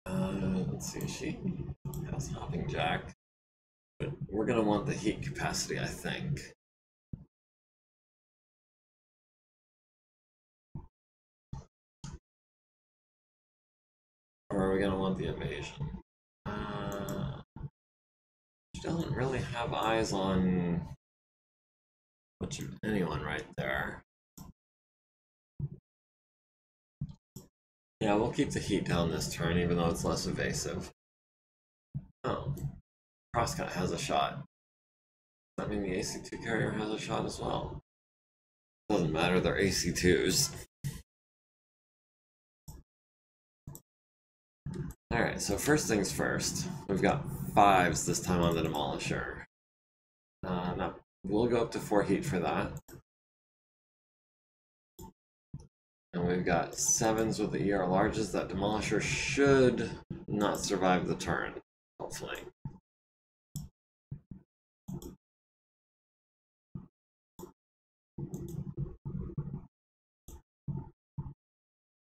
Let's see, she has Hopping Jack, but we're going to want the heat capacity, I think. Or are we going to want the invasion? She doesn't really have eyes on much of anyone right there. Yeah, we'll keep the heat down this turn, even though it's less evasive. Oh, Crosscut has a shot. Does that mean the AC2 carrier has a shot as well? Doesn't matter, they're AC2s. Alright, so first things first, we've got 5s this time on the Demolisher. Now, we'll go up to 4 heat for that. And we've got 7s with the ER larges. That Demolisher should not survive the turn, hopefully.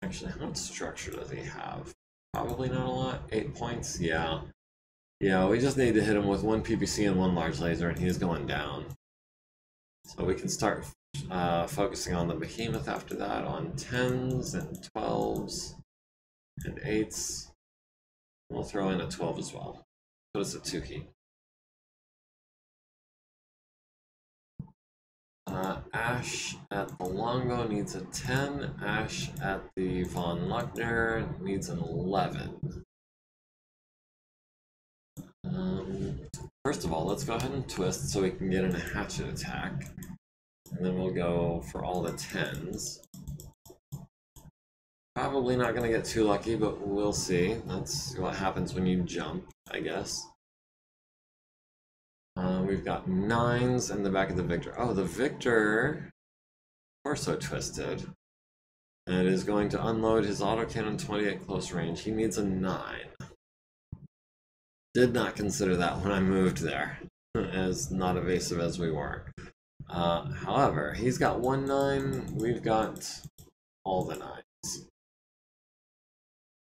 Actually, how much structure does he have? Probably not a lot. 8 points? Yeah. Yeah, we just need to hit him with 1 PPC and 1 large laser, and he's going down. So we can start focusing on the Behemoth after that, on 10s and 12s and 8s. We'll throw in a 12 as well. Put us at 2 heat. Ash at the longbow needs a 10. Ash at the von Luckner needs an 11. First of all, let's go ahead and twist so we can get in a hatchet attack. And then we'll go for all the 10s. Probably not going to get too lucky, but we'll see. That's what happens when you jump, I guess. We've got 9s in the back of the Victor. Oh, the Victor torso twisted. And is going to unload his autocannon 20 at close range. He needs a 9. Did not consider that when I moved there, as not evasive as we were. However, he's got 1 9, we've got all the 9s.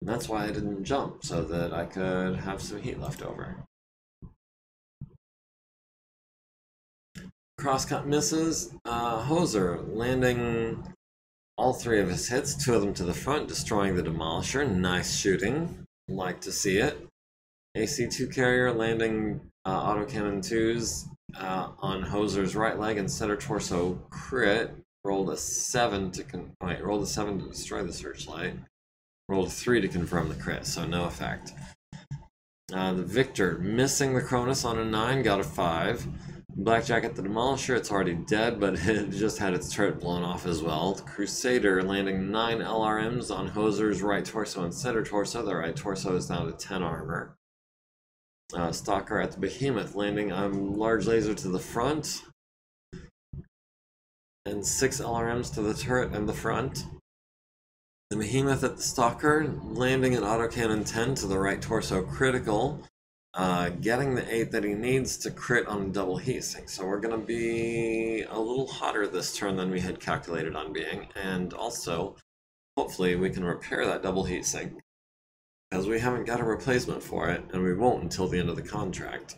And that's why I didn't jump, so that I could have some heat left over. Crosscut misses. Hoser landing all 3 of his hits, 2 of them to the front, destroying the Demolisher. Nice shooting. Like to see it. AC2 carrier landing autocannon 2s on Hoser's right leg and center torso crit. Rolled a 7 to rolled a 7 to destroy the searchlight. Rolled a 3 to confirm the crit, so no effect. The Victor missing the Cronus on a 9, got a 5. Blackjack at the Demolisher, it's already dead, but it just had its turret blown off as well. The Crusader landing 9 LRMs on Hoser's right torso and center torso. The right torso is down to 10 armor. Stalker at the Behemoth landing a large laser to the front. And 6 LRMs to the turret and the front. The Behemoth at the Stalker landing an autocannon 10 to the right torso critical. Getting the 8 that he needs to crit on a double heatsink. So we're going to be a little hotter this turn than we had calculated on being. And also, hopefully we can repair that double heatsink. Because we haven't got a replacement for it, and we won't until the end of the contract.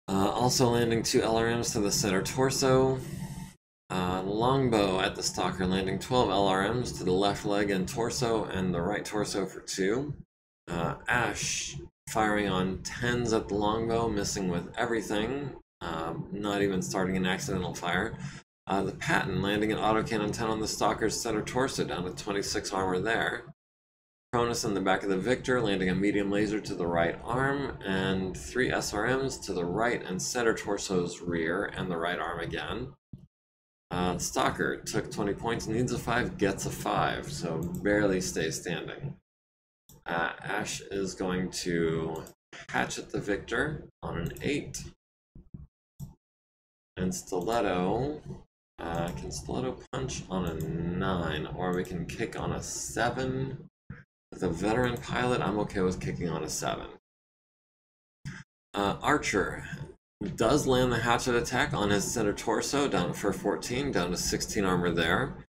Also landing 2 LRMs to the center torso. Longbow at the Stalker landing 12 LRMs to the left leg and torso and the right torso for 2. Ash firing on 10s at the longbow, missing with everything, not even starting an accidental fire. The Patton landing an autocannon 10 on the Stalker's center torso, down to 26 armor there. Cronus in the back of the Victor landing a medium laser to the right arm and 3 SRMs to the right and center torso's rear and the right arm again. Stalker took 20 points, needs a 5, gets a 5, so barely stays standing. Ash is going to hatchet the Victor on an 8. And Stiletto, can Stiletto punch on a 9, or we can kick on a 7. With a veteran pilot, I'm okay with kicking on a 7. Archer does land the hatchet attack on his center torso, down for 14, down to 16 armor there.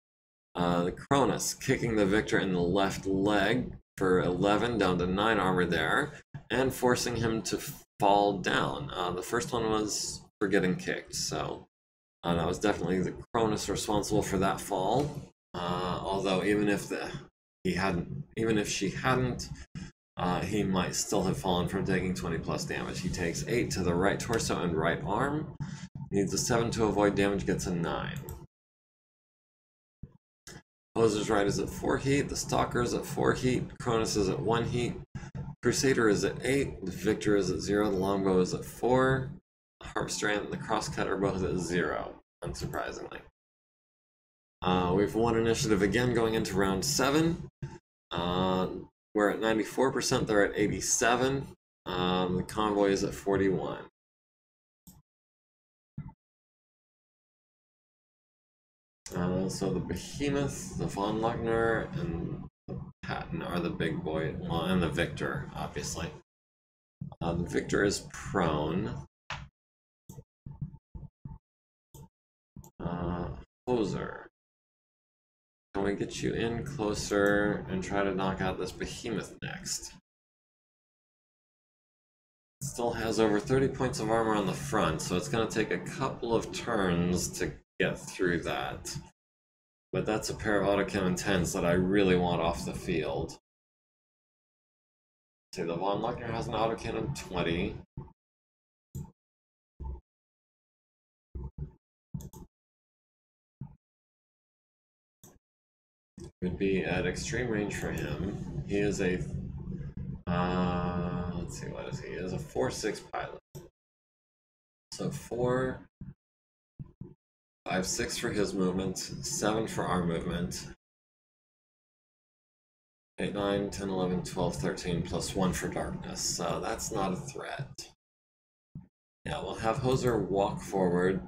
The Cronus kicking the Victor in the left leg for 11, down to 9 armor there, and forcing him to fall down. The first one was for getting kicked, so that was definitely the Cronus responsible for that fall. Although even if she hadn't, he might still have fallen from taking 20 plus damage. He takes 8 to the right torso and right arm. Needs a 7 to avoid damage, gets a 9. Hoser's right is at 4 heat, the Stalker is at 4 heat, Cronus is at 1 heat, Crusader is at 8, the Victor is at 0, the Longbow is at 4, the Harpstrand and the Crosscut are both at 0, unsurprisingly. We've won initiative again going into round 7. We're at 94%, they're at 87. The convoy is at 41. So the Behemoth, the von Luckner, and the Patton are the big boy, well, and the Victor, obviously. The Victor is prone. Hoser. Can we get you in closer and try to knock out this Behemoth next? It still has over 30 points of armor on the front, so it's going to take a couple of turns to get through that. But that's a pair of autocannon 10s that I really want off the field. See, the Von Luckner has an autocannon 20. Would be at extreme range for him. He is a let's see, what is he? He is a 4-6 pilot. So 4, 5, 6 for his movement, 7 for our movement. 8, 9, 10, 11, 12, 13, plus 1 for darkness. So that's not a threat. Yeah, we'll have Hoser walk forward.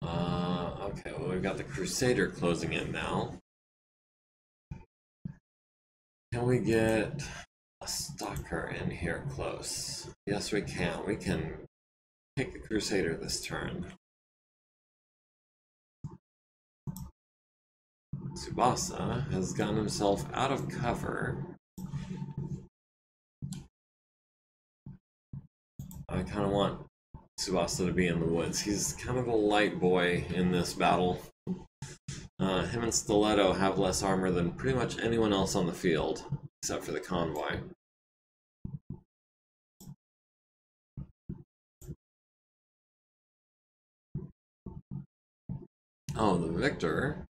Okay, well, we've got the Crusader closing in now. Can we get a Stalker in here close? Yes, we can. We can take the Crusader this turn. Tsubasa has gotten himself out of cover. I kind of want Tsubasa to be in the woods. He's kind of a light boy in this battle. Him and Stiletto have less armor than pretty much anyone else on the field, except for the convoy. Oh, the Victor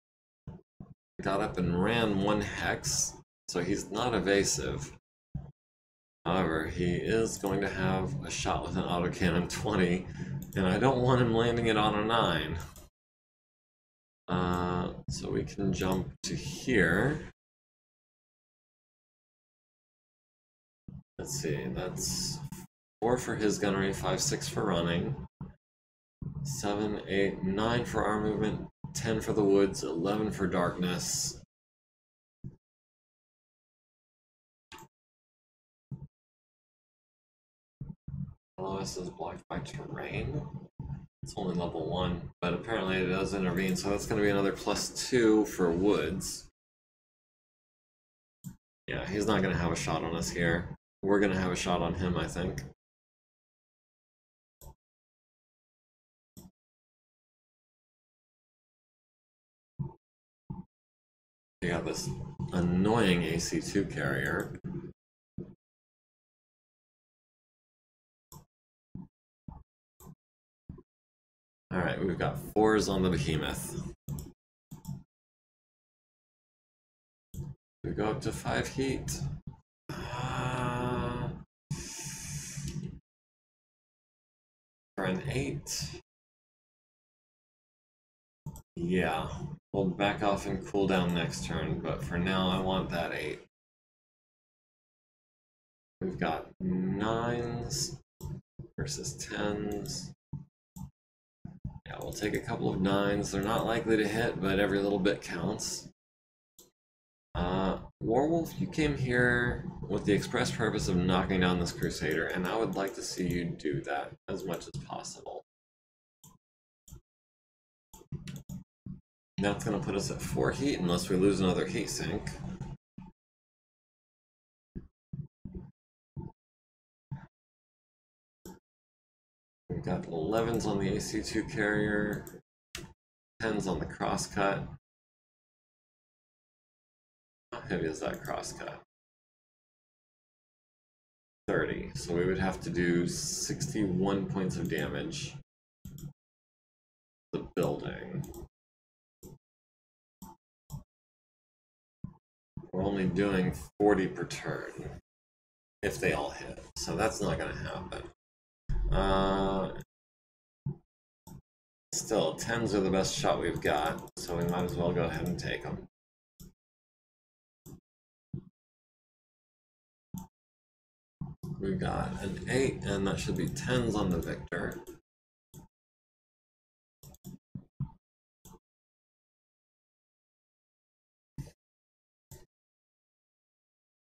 got up and ran 1 hex, so he's not evasive. However, he is going to have a shot with an autocannon 20, and I don't want him landing it on a 9. So we can jump to here. Let's see, that's 4 for his gunnery, 5, 6 for running, 7, 8, 9 for our movement, 10 for the woods, 11 for darkness. LOS is blocked by terrain. It's only level 1, but apparently it does intervene, so that's going to be another +2 for woods. Yeah, he's not going to have a shot on us here. We're going to have a shot on him, I think. We got this annoying AC2 carrier. Alright, we've got 4s on the behemoth. We go up to 5 heat. For an 8. Yeah, we'll back off and cool down next turn, but for now I want that 8. We've got 9s versus 10s. Yeah, we'll take a couple of 9s. They're not likely to hit, but every little bit counts. Warwolf, you came here with the express purpose of knocking down this Crusader, and I would like to see you do that as much as possible. That's going to put us at 4 heat unless we lose another heat sink. We've got 11s on the AC2 carrier, 10s on the crosscut. How heavy is that crosscut? 30. So we would have to do 61 points of damage. The building. We're only doing 40 per turn if they all hit, so that's not going to happen. Still, 10s are the best shot we've got, so we might as well go ahead and take them. We've got an 8, and that should be 10s on the Victor.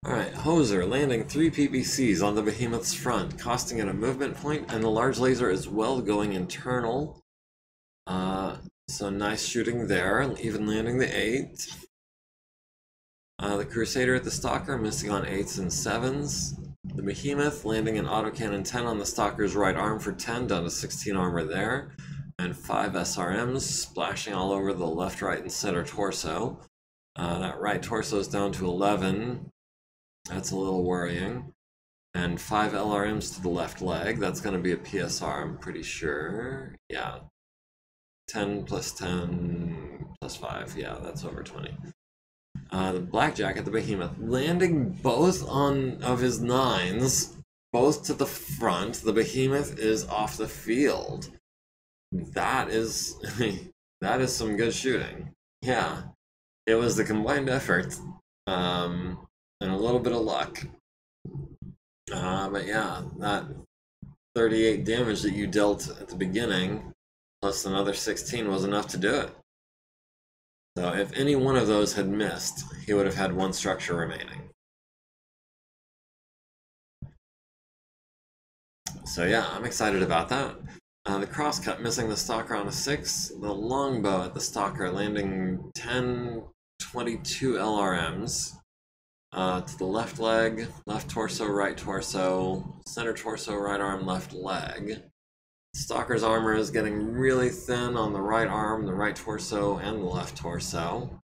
Alright, Hoser landing 3 PPCs on the Behemoth's front, costing it a movement point, and the large laser is well going internal. So nice shooting there, even landing the 8. The Crusader at the Stalker missing on 8s and 7s. The Behemoth landing an autocannon 10 on the Stalker's right arm for 10, down to 16 armor there. and 5 SRMs splashing all over the left, right, and center torso. That right torso is down to 11. That's a little worrying. And 5 LRMs to the left leg. That's going to be a PSR, I'm pretty sure. Yeah. 10 plus 10 plus 5. Yeah, that's over 20. The Blackjack at the Behemoth, landing both of his 9s, both to the front. The Behemoth is off the field. That is that is some good shooting. Yeah, it was the combined effort, and a little bit of luck. But yeah, that 38 damage that you dealt at the beginning, plus another 16, was enough to do it. So if any one of those had missed, he would have had 1 structure remaining. So yeah, I'm excited about that. The crosscut missing the stalker on a 6. The longbow at the stalker landing 10, 22 LRMs. To the left leg, left torso, right torso, center torso, right arm, left leg. Stalker's armor is getting really thin on the right arm, the right torso, and the left torso.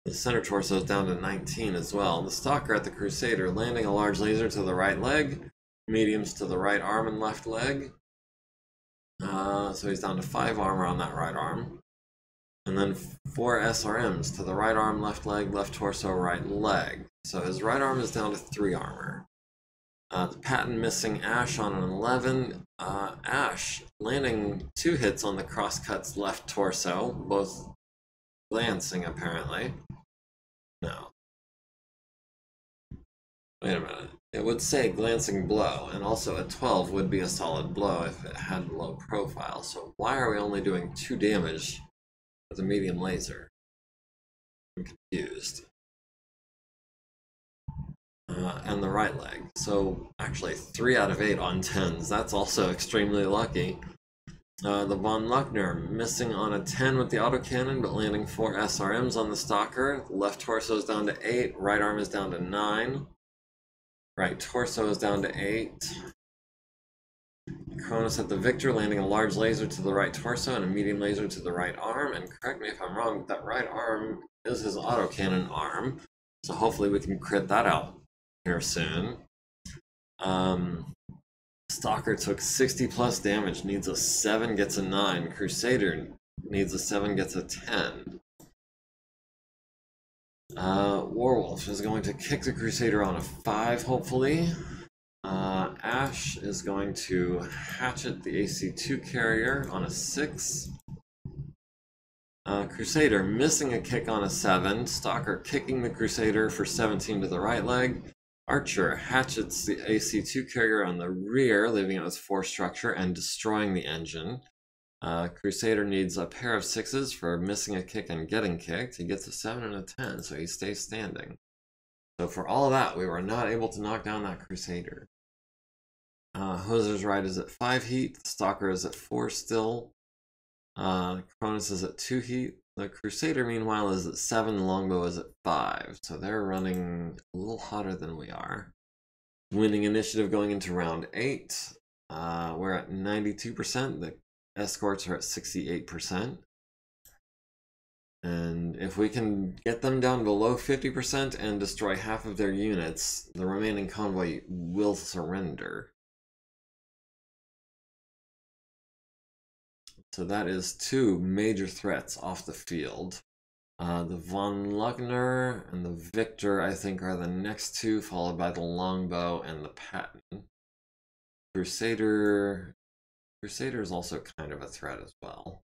The center torso is down to 19 as well. The Stalker at the Crusader landing a large laser to the right leg, mediums to the right arm and left leg. So he's down to 5 armor on that right arm. And then 4 SRMs to the right arm, left leg, left torso, right leg. So his right arm is down to 3 armor. The Patton missing Ash on an 11. Ash landing 2 hits on the crosscut's left torso, both glancing apparently. No. Wait a minute. It would say glancing blow, and also a 12 would be a solid blow if it had low profile. So why are we only doing 2 damage with a medium laser? I'm confused. And the right leg. So actually 3 out of 8 on 10s. That's also extremely lucky. The Von Luckner missing on a 10 with the autocannon, but landing 4 SRMs on the Stalker. The left torso is down to 8, right arm is down to 9. Right torso is down to 8. Cronus at the Victor, landing a large laser to the right torso and a medium laser to the right arm. And correct me if I'm wrong, but that right arm is his autocannon arm. So hopefully we can crit that out here soon. Stalker took 60 plus damage, needs a 7, gets a 9. Crusader needs a 7, gets a 10. Warwolf is going to kick the Crusader on a 5, hopefully. Ash is going to hatchet the AC2 carrier on a 6. Crusader missing a kick on a 7. Stalker kicking the Crusader for 17 to the right leg. Archer hatchets the AC2 carrier on the rear, leaving it with 4 structure and destroying the engine. Crusader needs a pair of 6s for missing a kick and getting kicked. He gets a 7 and a 10, so he stays standing. So for all of that, we were not able to knock down that Crusader. Hoser's Ride is at 5 heat. Stalker is at 4 still. Cronus is at 2 heat. The Crusader, meanwhile, is at 7. The Longbow is at 5. So they're running a little hotter than we are. Winning initiative going into round 8. We're at 92%. The escorts are at 68%. And if we can get them down below 50% and destroy half of their units, the remaining convoy will surrender. So that is 2 major threats off the field. The Von Luckner and the Victor, I think, are the next 2, followed by the Longbow and the Patton. Crusader is also kind of a threat as well.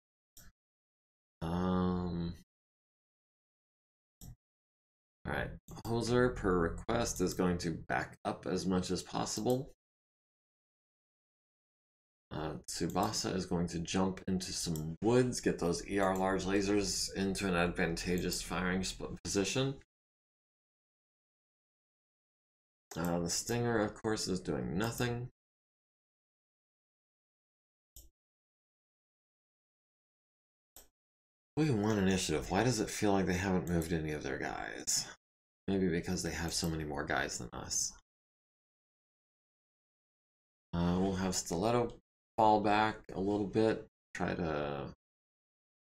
Alright, Hoser per request is going to back up as much as possible. Tsubasa is going to jump into some woods, get those ER large lasers into an advantageous firing position. The Stinger, of course, is doing nothing. We won initiative. Why does it feel like they haven't moved any of their guys? Maybe because they have so many more guys than us. We'll have Stiletto fall back a little bit. try to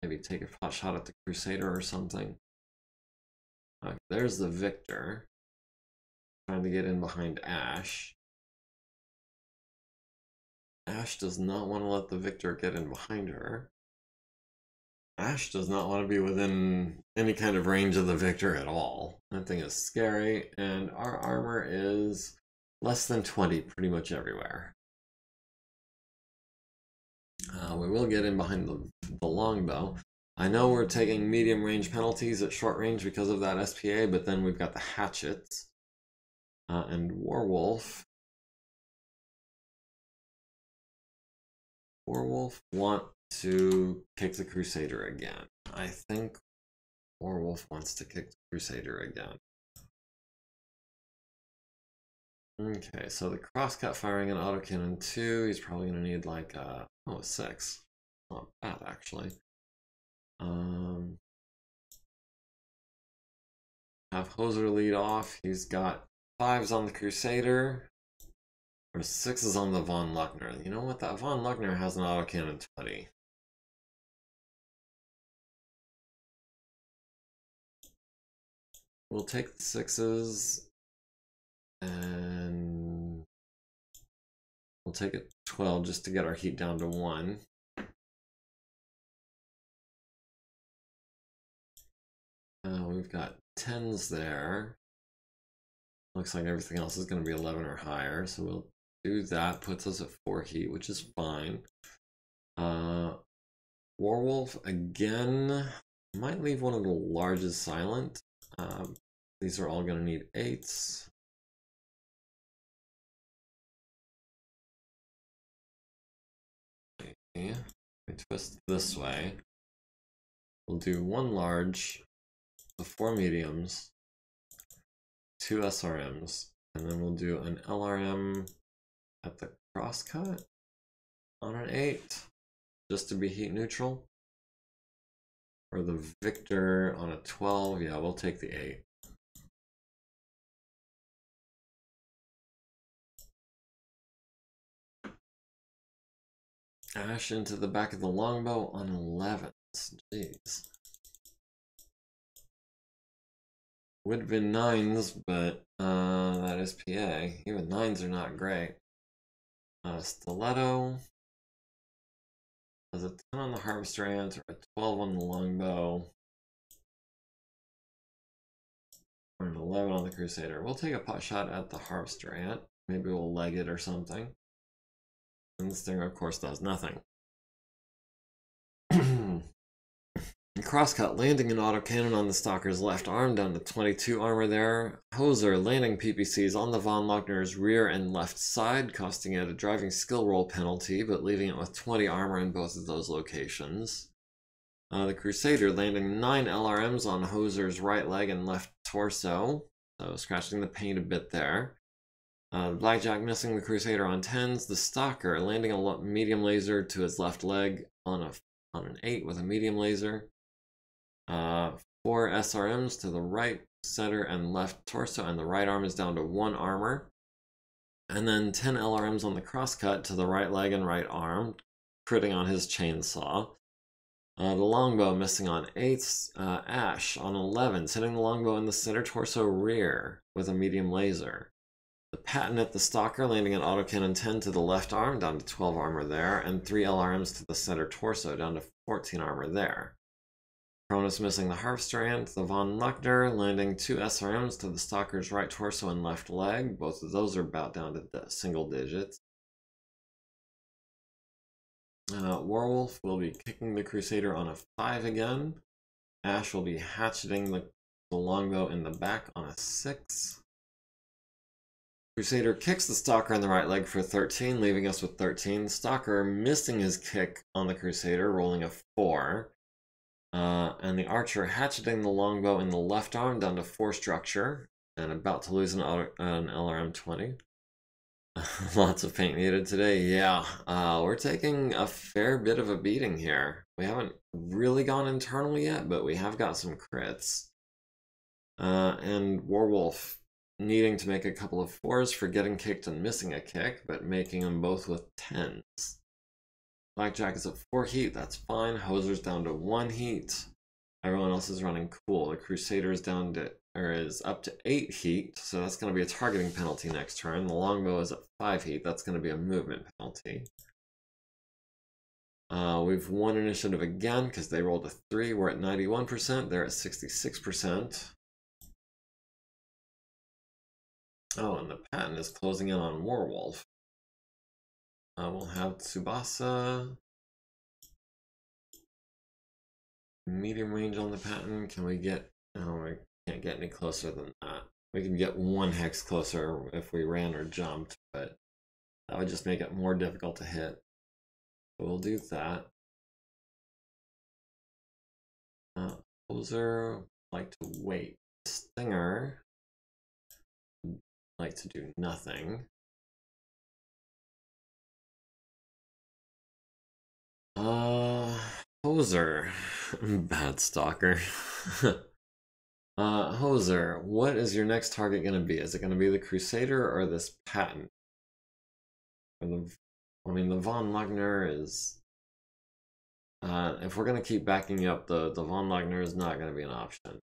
maybe take a pot shot at the Crusader or something. Okay, there's the Victor. Trying to get in behind Ash. Ash does not want to let the Victor get in behind her. Ash does not want to be within any kind of range of the Victor at all. That thing is scary, and our armor is less than 20 pretty much everywhere. We will get in behind the longbow. I know we're taking medium range penalties at short range because of that SPA, but then we've got the hatchets. And Warwolf want to kick the Crusader again. I think Warwolf wants to kick the Crusader again. Okay, so the crosscut firing an autocannon 2, he's probably going to need like a 6. Not bad, actually. Have Hoser lead off. He's got 5s on the Crusader. Or 6s on the Von Luckner. You know what? That Von Luckner has an autocannon 20. We'll take the 6s. And we'll take a 12 just to get our heat down to 1. We've got 10s there. Looks like everything else is going to be 11 or higher, so we'll do that. Puts us at 4 heat, which is fine. Warwolf again might leave one of the larges silent. These are all going to need 8s. Okay. We twist this way. We'll do 1 large, the 4 mediums, 2 SRMs, and then we'll do an LRM at the crosscut on an 8, just to be heat neutral. Or the Victor on a 12, yeah, we'll take the 8. Ash into the back of the longbow on 11. Jeez. Would have been 9s, but that is PA. Even 9s are not great. Stiletto has a 10 on the Harvester Ant or a 12 on the longbow. Or an 11 on the Crusader. We'll take a pot shot at the Harvester Ant. Maybe we'll leg it or something. And the Stinger, of course, does nothing. Crosscut landing an autocannon on the Stalker's left arm down to 22 armor there. Hoser landing PPCs on the Von Luckner's rear and left side, costing it a driving skill roll penalty, but leaving it with 20 armor in both of those locations. The Crusader landing 9 LRMs on Hoser's right leg and left torso, so scratching the paint a bit there. The Blackjack missing the Crusader on 10s. The Stalker landing a medium laser to his left leg on an 8 with a medium laser. 4 SRMs to the right, center, and left torso, and the right arm is down to 1 armor. And then 10 LRMs on the crosscut to the right leg and right arm, critting on his chainsaw. The longbow missing on 8s. Ash on 11s, hitting the longbow in the center torso rear with a medium laser. The Patton at the Stalker landing an autocannon 10 to the left arm, down to 12 armor there, and 3 LRMs to the center torso, down to 14 armor there. Cronus missing the Harvester Ant, the Von Luckner landing 2 SRMs to the Stalker's right torso and left leg. Both of those are about down to single digits. Warwolf will be kicking the Crusader on a 5 again. Ash will be hatcheting the longbow in the back on a 6. Crusader kicks the Stalker on the right leg for 13, leaving us with 13. Stalker missing his kick on the Crusader, rolling a 4. And the Archer hatcheting the longbow in the left arm down to 4 structure, and about to lose an LRM 20. Lots of paint needed today. Yeah, we're taking a fair bit of a beating here. We haven't really gone internal yet, but we have got some crits. And Warwolf needing to make a couple of 4s for getting kicked and missing a kick, but making them both with 10s. Blackjack is at 4 heat, that's fine. Hoser's down to 1 heat. Everyone else is running cool. The Crusader is down to, or is up to 8 heat, so that's going to be a targeting penalty next turn. The Longbow is at 5 heat, that's going to be a movement penalty. We've won initiative again because they rolled a 3. We're at 91%, they're at 66%. Oh, and the patent is closing in on Warwolf. We'll have Tsubasa. Medium range on the patent. Can we get... Oh, we can't get any closer than that. We can get 1 hex closer if we ran or jumped, but that would just make it more difficult to hit. So we'll do that. Poser like to wait. Stinger like to do nothing. Hoser. Bad stalker. Hoser, what is your next target going to be? Is it going to be the Crusader or this patent? Or I mean, the Von Lugner is... if we're going to keep backing you up, the Von Lugner is not going to be an option.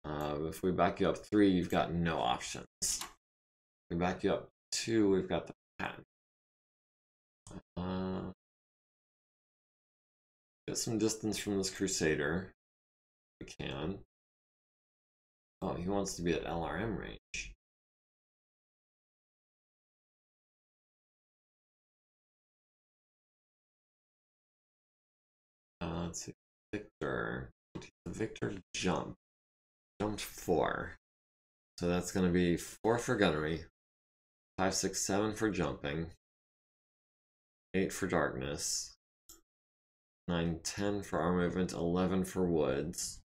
If we back you up 3, you've got no options. If we back you up 2, we've got the patent. Get some distance from this Crusader. We can. Oh, he wants to be at LRM range. Let's see. Victor. Victor jumped 4. So that's going to be 4 for gunnery, 5, 6, 7 for jumping, 8 for darkness, 9, 10 for arm movement, 11 for woods.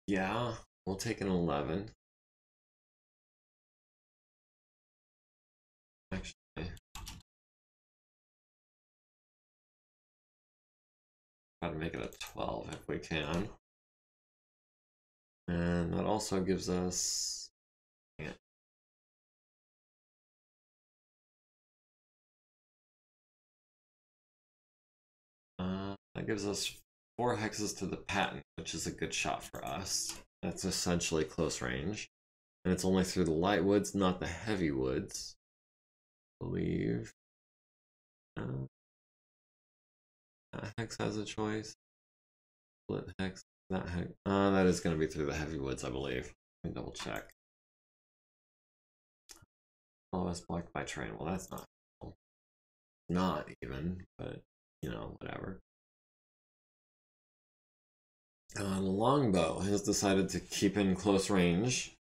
Yeah, we'll take an 11. Actually, try to make it a 12 if we can. And that also gives us... Yeah. That gives us 4 hexes to the patent, which is a good shot for us. That's essentially close range. And it's only through the light woods, not the heavy woods. I believe. That hex has a choice. Split hex. That hex. That is going to be through the heavy woods, I believe. Let me double check. Oh, it's blocked by terrain. Well, that's not helpful. Not even, but you know, whatever. The longbow has decided to keep in close range.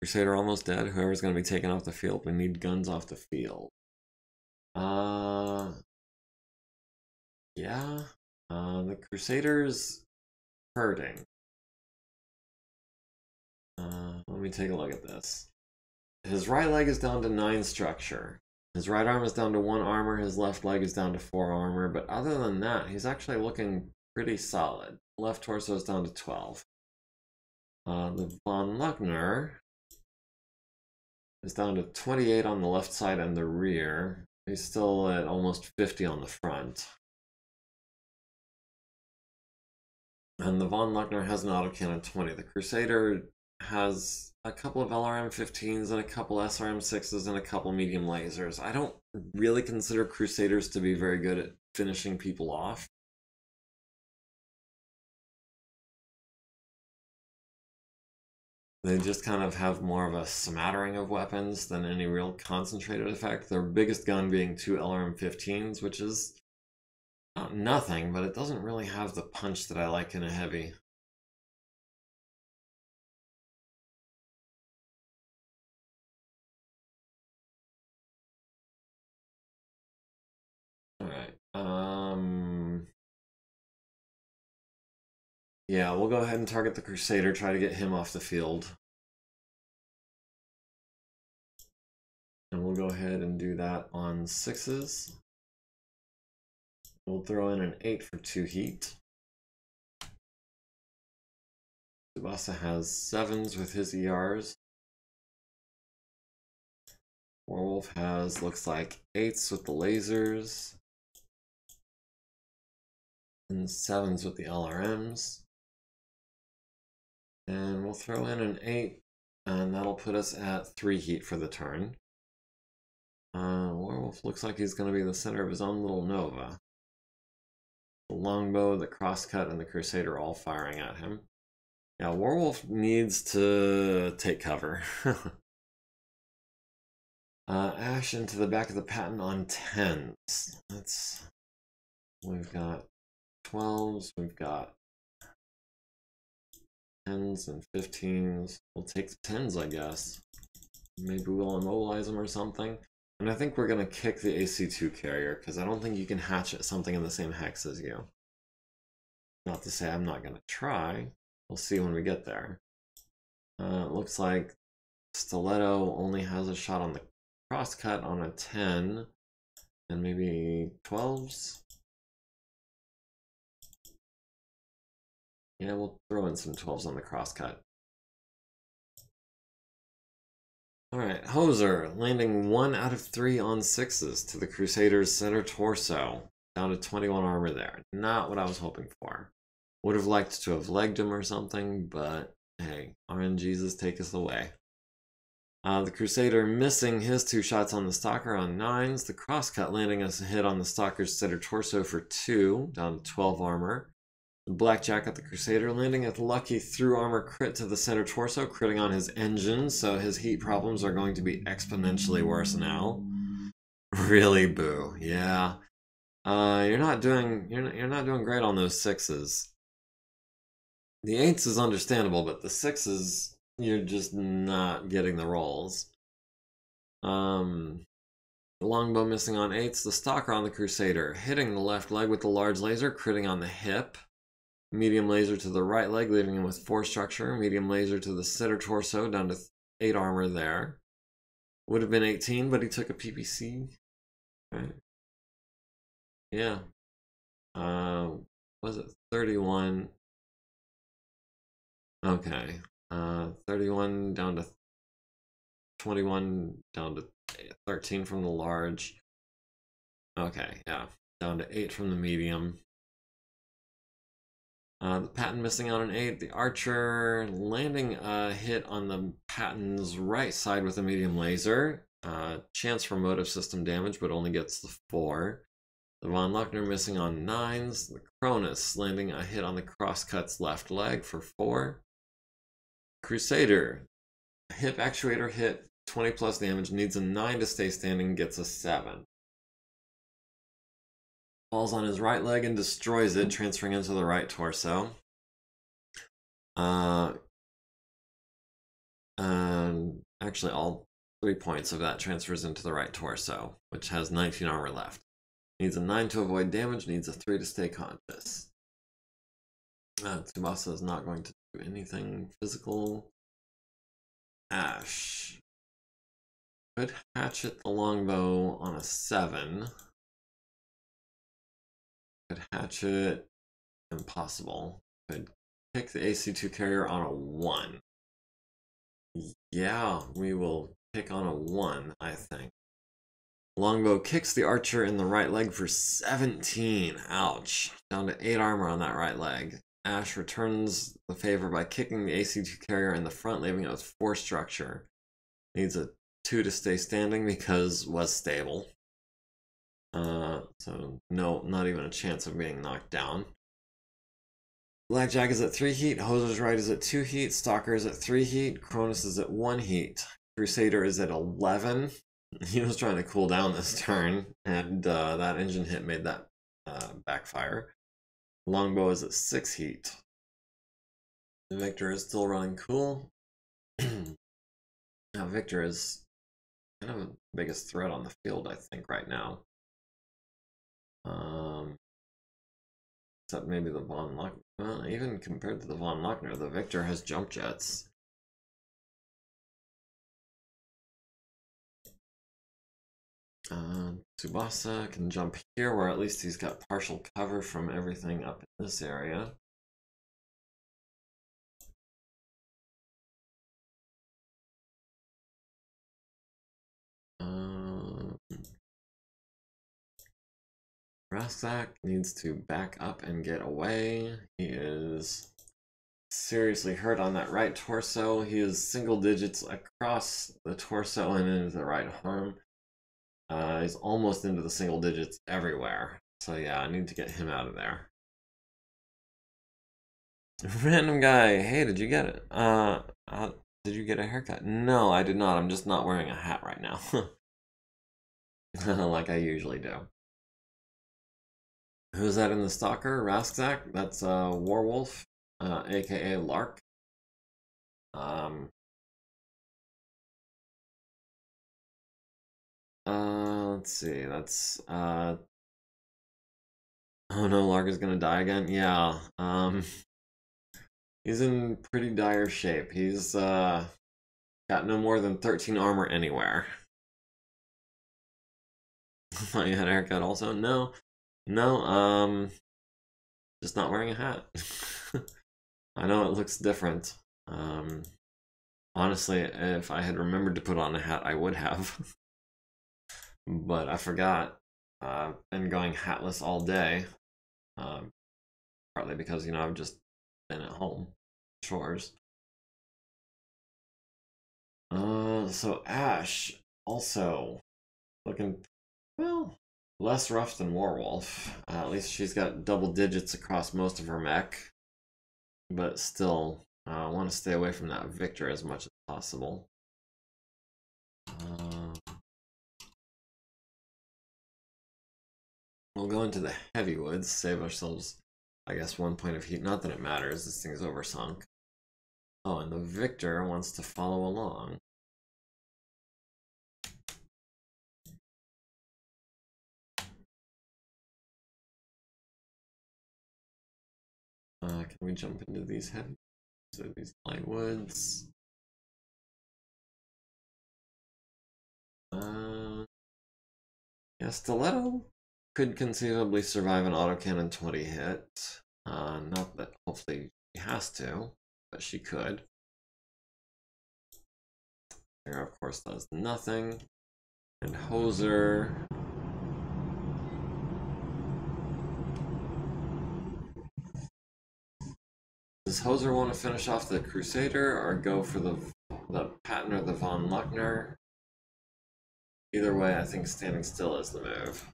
Crusader almost dead. Whoever's going to be taken off the field, we need guns off the field. Yeah. The Crusader's hurting. Let me take a look at this. His right leg is down to 9 structure. His right arm is down to 1 armor. His left leg is down to 4 armor. But other than that, he's actually looking pretty solid. Left torso is down to 12. The Von Lugner is down to 28 on the left side and the rear. He's still at almost 50 on the front. And the Von Lugner has an autocannon 20. The Crusader has a couple of LRM-15s and a couple SRM-6s and a couple medium lasers. I don't really consider Crusaders to be very good at finishing people off. They just kind of have more of a smattering of weapons than any real concentrated effect. Their biggest gun being 2 LRM-15s, which is not nothing, but it doesn't really have the punch that I like in a heavy. Alright, yeah, we'll go ahead and target the Crusader, try to get him off the field. And we'll go ahead and do that on 6s. We'll throw in an 8 for 2 heat. Tsubasa has 7s with his ERs. Werewolf has, looks like 8s with the lasers. And 7s with the LRMs. And we'll throw in an 8, and that'll put us at 3 heat for the turn. Werewolf looks like he's going to be the center of his own little nova. The longbow, the crosscut, and the crusader all firing at him. Yeah, Werewolf needs to take cover. Ash into the back of the patent on 10s. We've got 12s, we've got 10s and 15s. We'll take the 10s, I guess. Maybe we'll immobilize them or something. And I think we're going to kick the AC2 carrier, because I don't think you can hatchet something in the same hex as you. Not to say I'm not going to try. We'll see when we get there. It looks like Stiletto only has a shot on the crosscut on a 10, and maybe 12s. Yeah, we'll throw in some 12s on the crosscut. Alright, Hoser, landing 1 out of 3 on 6s to the Crusader's center torso. Down to 21 armor there. Not what I was hoping for. Would have liked to have legged him or something, but hey, RNGesus, take us away. The Crusader missing his 2 shots on the Stalker on 9s. The crosscut landing us a hit on the Stalker's center torso for 2, down to 12 armor. The Blackjack at the Crusader landing a lucky through armor crit to the center torso, critting on his engine, so his heat problems are going to be exponentially worse now. Really, boo. Yeah. You're not doing great on those 6s. The 8s is understandable, but the 6s, you're just not getting the rolls. The longbow missing on 8s. The Stalker on the Crusader, hitting the left leg with the large laser, critting on the hip. Medium laser to the right leg, leaving him with 4 structure. Medium laser to the center torso, down to 8 armor there. Would have been 18, but he took a PPC. Right. Yeah. Was it 31? Okay. 31 down to 21, down to 13 from the large. Okay, yeah. Down to 8 from the medium. The Patton missing on an 8. The Archer landing a hit on the Patton's right side with a medium laser. Chance for motive system damage, but only gets the 4. The Von Luckner missing on 9s. The Cronus landing a hit on the crosscut's left leg for 4. Crusader, hip actuator hit, 20 plus damage, needs a 9 to stay standing, gets a 7. Falls on his right leg and destroys it, transferring into the right torso. Actually, all 3 points of that transfers into the right torso, which has 19 armor left. Needs a 9 to avoid damage, needs a 3 to stay conscious. Tsubasa is not going to do anything physical. Ash could hatchet the longbow on a 7. Could hatchet, impossible. Could kick the AC2 carrier on a 1. Yeah, we will kick on a 1, I think. Longbow kicks the archer in the right leg for 17. Ouch. Down to 8 armor on that right leg. Ash returns the favor by kicking the AC2 carrier in the front, leaving it with 4 structure. Needs a 2 to stay standing because was stable. So no, not even a chance of being knocked down. Blackjack is at 3 heat, Hoser's right is at 2 heat, Stalker is at 3 heat, Cronus is at 1 heat, Crusader is at 11. He was trying to cool down this turn, and that engine hit made that backfire. Longbow is at 6 heat. The Victor is still running cool. Now Victor is kind of the biggest threat on the field, I think, right now. Except maybe the Von Luckner. Well, even compared to the Von Luckner, the Victor has jump jets. Tsubasa can jump here, where at least he's got partial cover from everything up in this area. Raskzak needs to back up and get away. He is seriously hurt on that right torso. He is single digits across the torso and into the right arm. He's almost into the single digits everywhere. So yeah, I need to get him out of there. Random guy, hey, did you get it? Did you get a haircut? No, I did not. I'm just not wearing a hat right now. Like I usually do. Who's that in the stalker? Raskzak? That's Warwolf, aka Lark. Let's see. That's oh no, Lark is gonna die again. Yeah. He's in pretty dire shape. He's got no more than 13 armor anywhere. You had a haircut also? No. No, just not wearing a hat. I know it looks different. Honestly, if I had remembered to put on a hat, I would have. But I forgot. Been going hatless all day. Partly because, you know, I've just been at home. Chores. So Ash, also looking, well, less rough than Warwolf. At least she's got double digits across most of her mech. But still, I want to stay away from that Victor as much as possible. We'll go into the heavy woods, save ourselves, I guess, 1 point of heat. Not that it matters, this thing's oversunk. Oh, and the Victor wants to follow along. Can we jump into these heavy? So these light woods. Yeah, Stiletto could conceivably survive an autocannon 20 hit. Not that hopefully she has to, but she could. There, of course, does nothing. And Hoser. Does Hoser want to finish off the Crusader or go for the Patton or the Von Luckner? Either way, I think standing still is the move.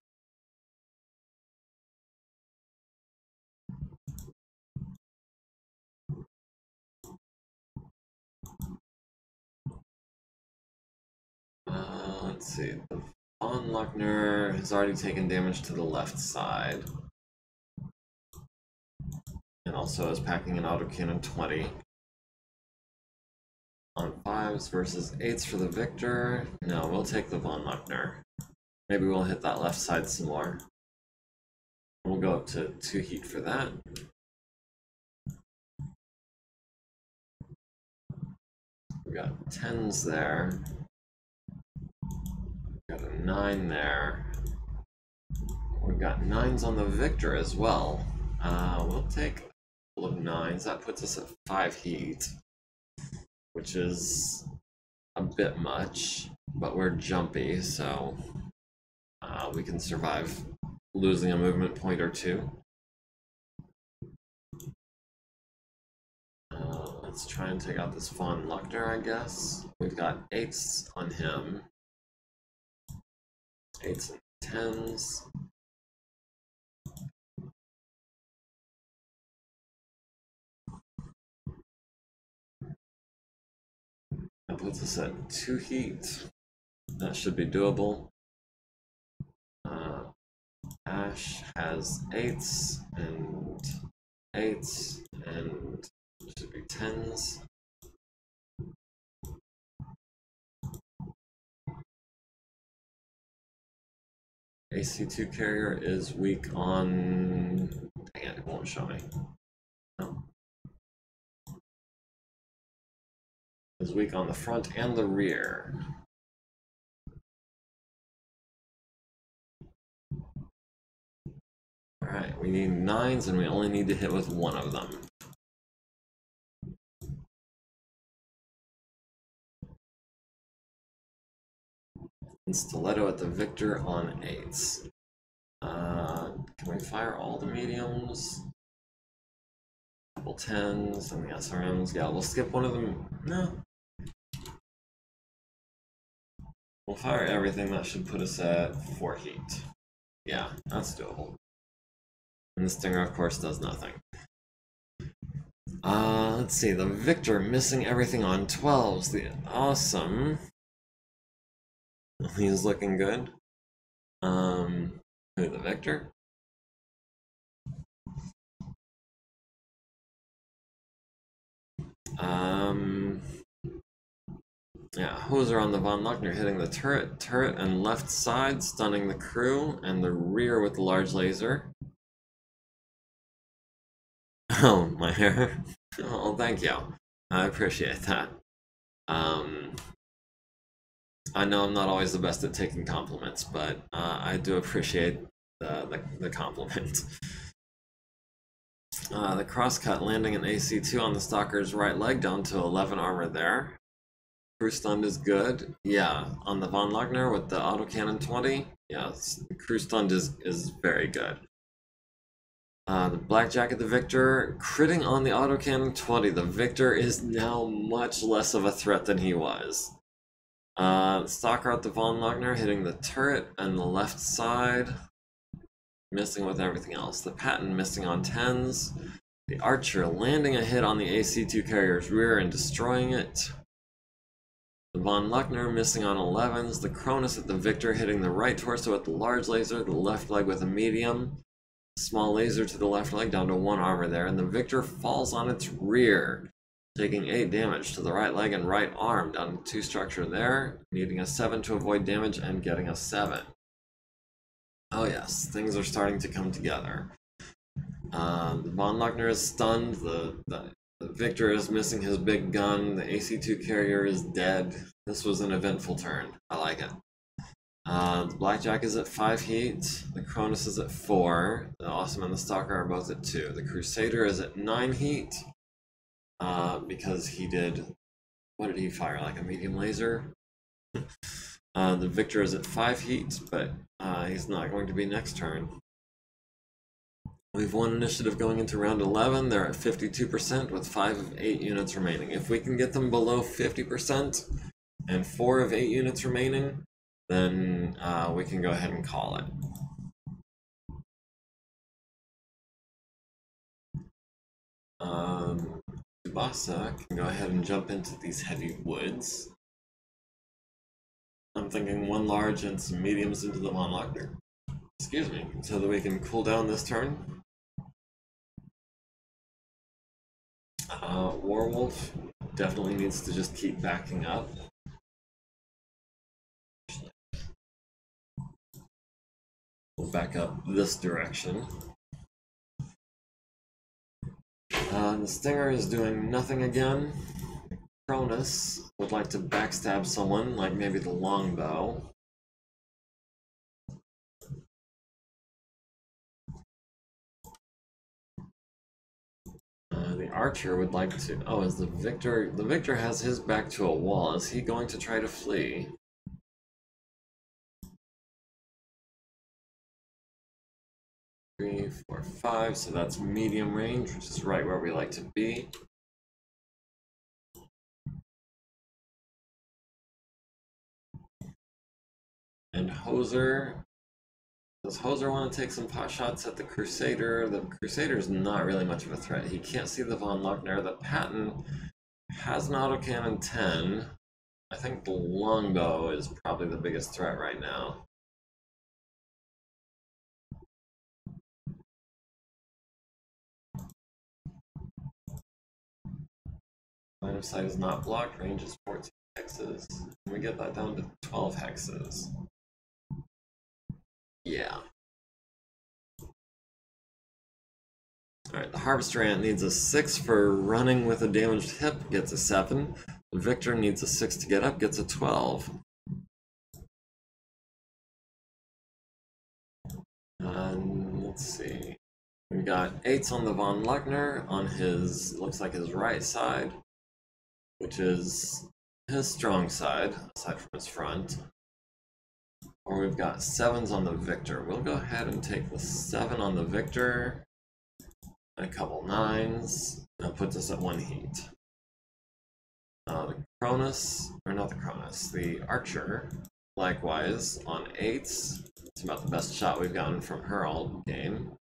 Let's see. The Von Luckner has already taken damage to the left side. And also is packing an autocannon 20. On 5s versus 8s for the Victor. No, we'll take the Von Luckner. Maybe we'll hit that left side some more. We'll go up to 2 heat for that. We got 10s there. Got a 9 there. We've got 9s on the Victor as well. We'll take a couple of 9s. That puts us at 5 heat, which is a bit much, but we're jumpy, so we can survive losing a movement point or 2. Let's try and take out this Von Luckner, I guess. We've got 8s on him. 8s and 10s. That puts us at 2 heat. That should be doable. Ash has 8s and 8s and should be 10s. AC2 carrier is weak on... Dang it, it won't show me. No. Is weak on the front and the rear. Alright, we need 9s and we only need to hit with 1 of them. and stiletto at the Victor on 8s. Can we fire all the mediums? Couple 10s and the SRMs. Yeah, we'll skip one of them. No. We'll fire everything. That should put us at 4 heat. Yeah, that's doable. And the Stinger, of course, does nothing. Let's see. The Victor missing everything on 12s. The awesome. He's looking good. Who, the Victor? Yeah, Hoser on the Von Luckner hitting the turret and left side, stunning the crew, and the rear with the large laser. Oh, my hair. Oh, thank you. I appreciate that. I know I'm not always the best at taking compliments, but I do appreciate the compliment. The crosscut landing an AC2 on the Stalker's right leg, down to 11 armor there. Crew stunned is good. Yeah, on the Von Luckner with the autocannon 20. Yeah, crew stunned is very good. The Blackjack at the Victor, critting on the autocannon 20. The Victor is now much less of a threat than he was. Stalker at the Von Luckner hitting the turret and the left side. Missing with everything else. The Patton missing on 10s. The Archer landing a hit on the AC2 carrier's rear and destroying it. The Von Luckner missing on 11s. The Cronus at the Victor hitting the right torso with the large laser, the left leg with a medium. Small laser to the left leg, down to 1 armor there, and the Victor falls on its rear, taking 8 damage to the right leg and right arm, down to 2 structure there, needing a 7 to avoid damage and getting a 7. Oh yes, things are starting to come together. The Von Luckner is stunned, the Victor is missing his big gun, the AC2 carrier is dead. This was an eventful turn. I like it. The Blackjack is at 5 heat, the Cronus is at 4, the Awesome and the Stalker are both at 2. The Crusader is at 9 heat, because he did, what did he fire, like a medium laser? The Victor is at 5 heat, but he's not going to be next turn. We've won initiative going into round 11. They're at 52% with 5 of 8 units remaining. If we can get them below 50% and 4 of 8 units remaining, then we can go ahead and call it. Tsubasa can go ahead and jump into these heavy woods. I'm thinking 1 large and some mediums into the Von Luckner. Excuse me, so that we can cool down this turn. Warwolf definitely needs to just keep backing up. We'll back up this direction. The Stinger is doing nothing again. Cronus would like to backstab someone, like maybe the longbow. The Archer would like to... Oh, is the Victor... The Victor has his back to a wall. Is he going to try to flee? Three, 4, 5, so that's medium range, which is right where we like to be. And Hoser... Does Hoser want to take some pot shots at the Crusader? The Crusader's not really much of a threat. He can't see the Von Luckner. The Patton has an autocannon 10. I think the longbow is probably the biggest threat right now. Line of sight is not blocked. Range is 14 hexes. Can we get that down to 12 hexes? Yeah. Alright, the Harvester Ant needs a 6 for running with a damaged hip, gets a 7. The Victor needs a 6 to get up, gets a 12. Let's see. We've got 8s on the Von Luckner on his, looks like his right side, which is his strong side, aside from his front. Or we've got 7s on the Victor. We'll go ahead and take the 7 on the Victor. And a couple 9s. That puts us at 1 heat. The Cronus, or not the Cronus, the Archer, likewise on 8s. It's about the best shot we've gotten from her all game.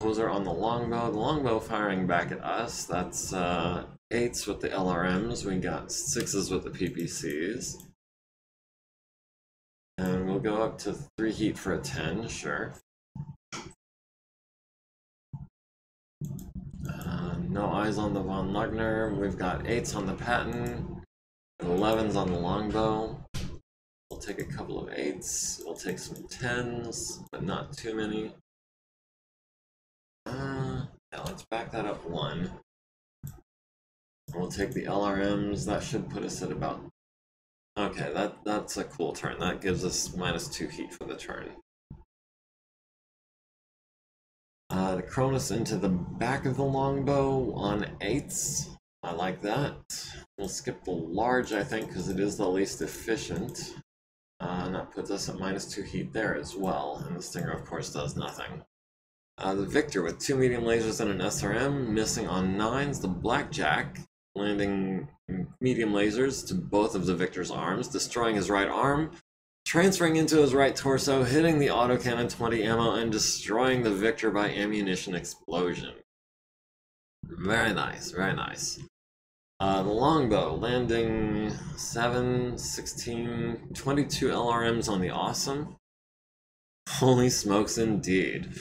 Those are on the longbow. The longbow firing back at us. That's 8s with the LRMs. We got 6s with the PPCs. And we'll go up to 3 heat for a 10, sure. No eyes on the Von Lugner. We've got 8s on the Patton, 11s on the longbow. We'll take a couple of 8s. We'll take some 10s, but not too many. Yeah, let's back that up 1. We'll take the LRMs. That should put us at about... Okay, that's a cool turn. That gives us -2 heat for the turn. The Cronus into the back of the longbow on 8s. I like that. We'll skip the large, I think, because it is the least efficient. And that puts us at -2 heat there as well. And the Stinger, of course, does nothing. The Victor with 2 medium lasers and an SRM, missing on 9s. The Blackjack landing medium lasers to both of the Victor's arms, destroying his right arm, transferring into his right torso, hitting the autocannon 20 ammo, and destroying the Victor by ammunition explosion. Very nice, very nice. The longbow landing 7, 16, 22 LRMs on the Awesome. Holy smokes indeed.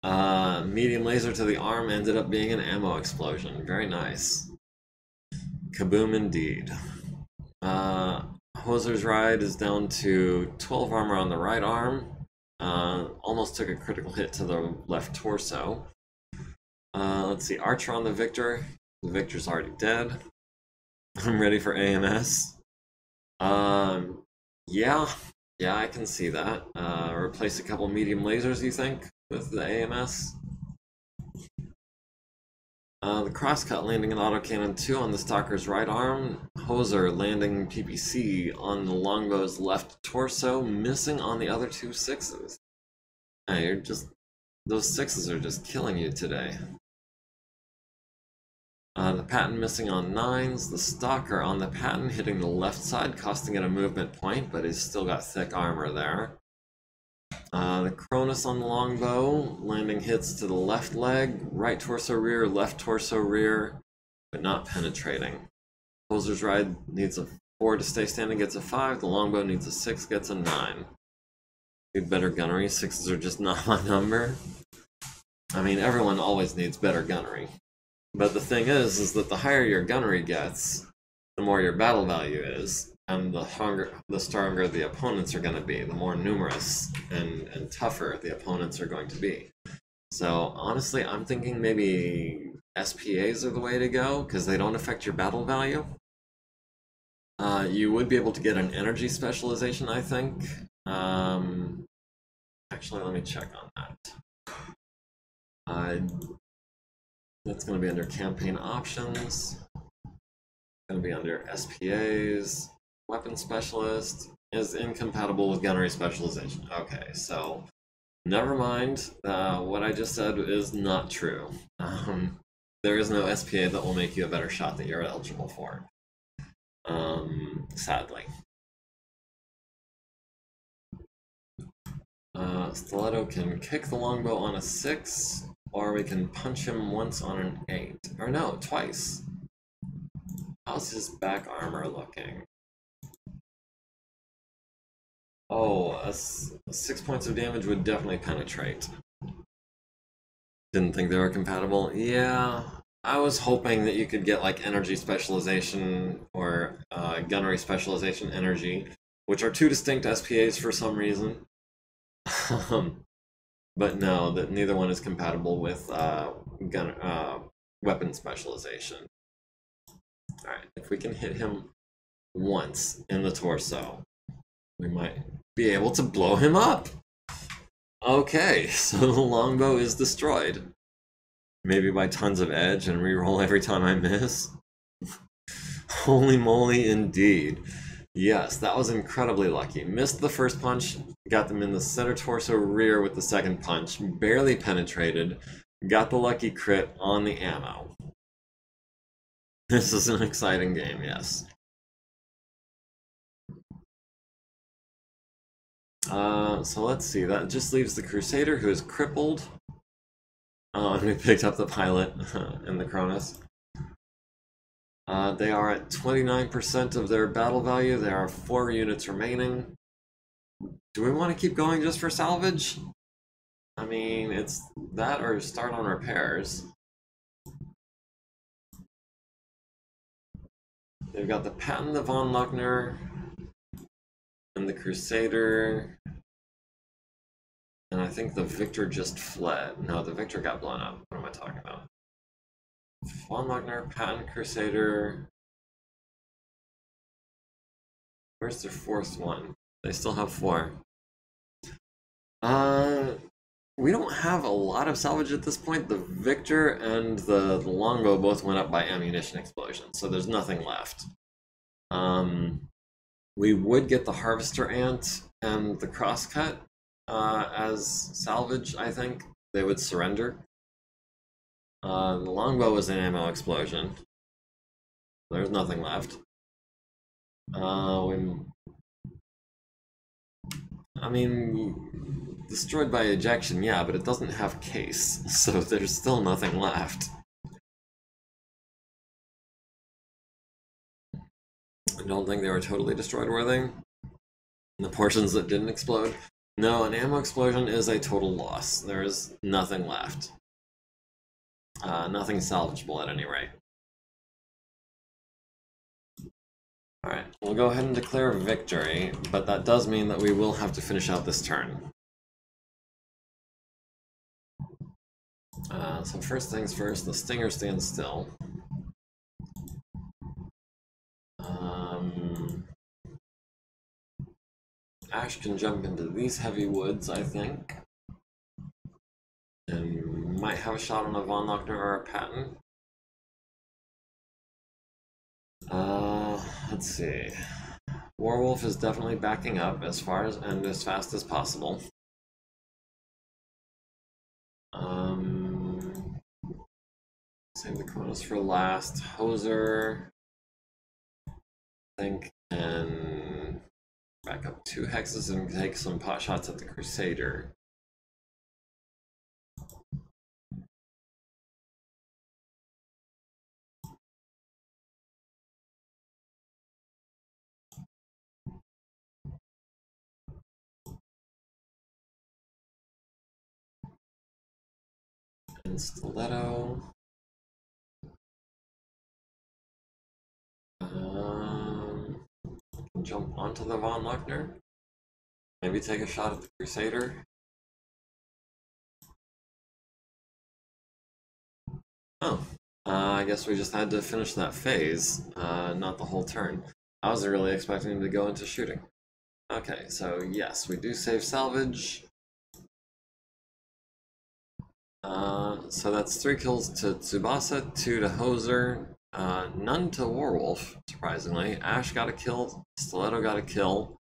Medium laser to the arm ended up being an ammo explosion. Very nice. Kaboom indeed. Hoser's Ride is down to 12 armor on the right arm. Almost took a critical hit to the left torso. Let's see, Archer on the Victor. The Victor's already dead. I'm ready for AMS. Yeah, I can see that. Replace a couple medium lasers, you think, with the AMS? The Crosscut landing an autocannon 2 on the Stalker's right arm. Hoser landing PPC on the Longbow's left torso, missing on the other 2 6s. Hey, those 6s are just killing you today. The Patton missing on 9s. The Stalker on the Patton hitting the left side, costing it a movement point, but he's still got thick armor there. The Cronus on the longbow, landing hits to the left leg, right torso rear, left torso rear, but not penetrating. Hoser's Ride needs a 4 to stay standing, gets a 5. The longbow needs a 6, gets a 9. Need better gunnery. 6s are just not my number. I mean, everyone always needs better gunnery. But the thing is that the higher your gunnery gets, the more your battle value is. And the stronger the opponents are going to be, the more numerous and tougher the opponents are going to be. So honestly, I'm thinking maybe SPAs are the way to go, because they don't affect your battle value. You would be able to get an energy specialization, I think. Actually, let me check on that. That's going to be under campaign options. Going to be under SPAs. Weapon specialist is incompatible with gunnery specialization. Okay, so never mind. What I just said is not true. There is no SPA that will make you a better shot that you're eligible for. Sadly. Stiletto can kick the longbow on a 6, or we can punch him once on an 8. Or no, twice. How's his back armor looking? Oh, 6 points of damage would definitely penetrate. Didn't think they were compatible. Yeah, I was hoping that you could get like energy specialization or gunnery specialization energy, which are 2 distinct SPAs for some reason. But no, that neither one is compatible with weapon specialization. Alright, if we can hit him once in the torso, we might be able to blow him up. Okay, so the longbow is destroyed. Maybe by tons of edge and reroll every time I miss. Holy moly, indeed. Yes, that was incredibly lucky. Missed the first punch, got them in the center torso rear with the second punch, barely penetrated, got the lucky crit on the ammo. This is an exciting game, yes. So let's see, that just leaves the Crusader, who is crippled. And we picked up the pilot in the Cronus. They are at 29% of their battle value. There are 4 units remaining. Do we want to keep going just for salvage? I mean, it's that or start on repairs. They've got the Patton, the Von Luckner, and the Crusader. And I think the Victor just fled. No, the Victor got blown up. What am I talking about? Von Luckner, Patton, Crusader. Where's their 4th one? They still have 4. We don't have a lot of salvage at this point. The Victor and the longbow both went up by ammunition explosion, so there's nothing left. We would get the Harvester Ant and the Crosscut as salvage, I think. They would surrender. The longbow was an ammo explosion. There's nothing left. I mean, destroyed by ejection, yeah, but it doesn't have case, so there's still nothing left. I don't think they were totally destroyed, were they? The portions that didn't explode? No, an ammo explosion is a total loss. There is nothing left. Nothing salvageable at any rate. Alright, we'll go ahead and declare victory, but that does mean that we will have to finish out this turn. So first things first, the Stinger stands still. Ash can jump into these heavy woods, I think. And might have a shot on a Von Luckner or a Patton. Let's see. Warwolf is definitely backing up as far as and as fast as possible. Save the Cronus for last. Hoser, I think, can back up 2 hexes and take some pot shots at the Crusader. And Stiletto. Jump onto the Von Luckner. Maybe take a shot at the Crusader. Oh, I guess we just had to finish that phase, not the whole turn. I wasn't really expecting him to go into shooting. Okay, so yes, we do save salvage. So that's 3 kills to Tsubasa, 2 to Hoser, none to Warwolf, surprisingly. Ash got a kill, Stiletto got a kill.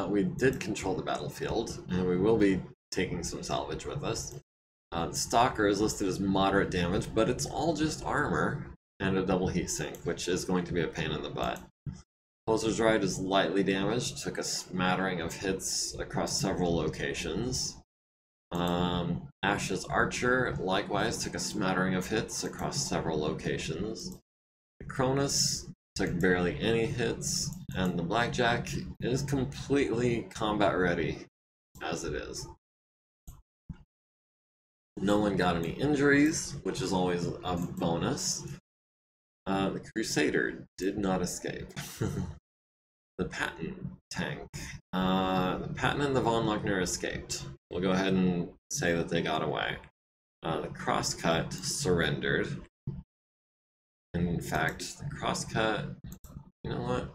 We did control the battlefield, and we will be taking some salvage with us. The Stalker is listed as moderate damage, but it's all just armor and a double heatsink, which is going to be a pain in the butt. Hoser's Ride is lightly damaged, took a smattering of hits across several locations. Ash's Archer likewise took a smattering of hits across several locations. The Cronus took barely any hits, and the Blackjack is completely combat ready as it is. No one got any injuries, which is always a bonus. The Crusader did not escape. The Patton tank. The Patton and the Von Luckner escaped. We'll go ahead and say that they got away. The Crosscut surrendered. In fact, the Crosscut, you know what?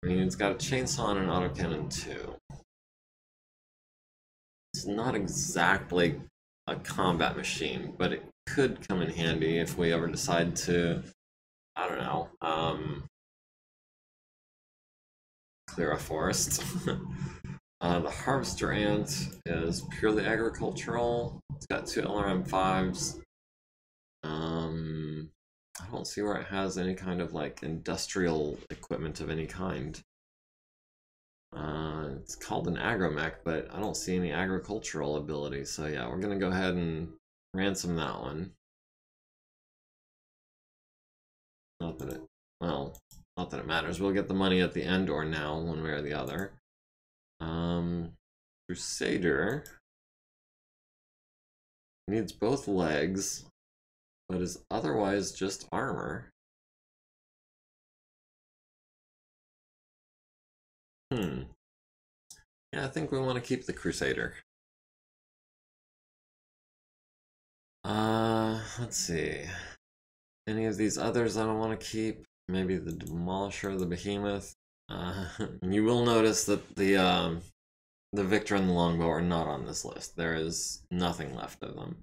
I mean, it's got a chainsaw and an autocannon too. It's not exactly a combat machine, but it could come in handy if we ever decide to, I don't know, clear a forest. The harvester ant is purely agricultural. It's got 2 LRM5s. I don't see where it has any kind of like industrial equipment of any kind. It's called an agromech, but I don't see any agricultural ability. So yeah, we're gonna go ahead and ransom that one. Not that it, well, not that it matters. We'll get the money at the end or now, one way or the other. Crusader needs both legs, but is otherwise just armor. Yeah, I think we want to keep the Crusader. Let's see. Any of these others I don't want to keep. Maybe the Demolisher, the Behemoth. You will notice that the Victor and the Longbow are not on this list. There is nothing left of them.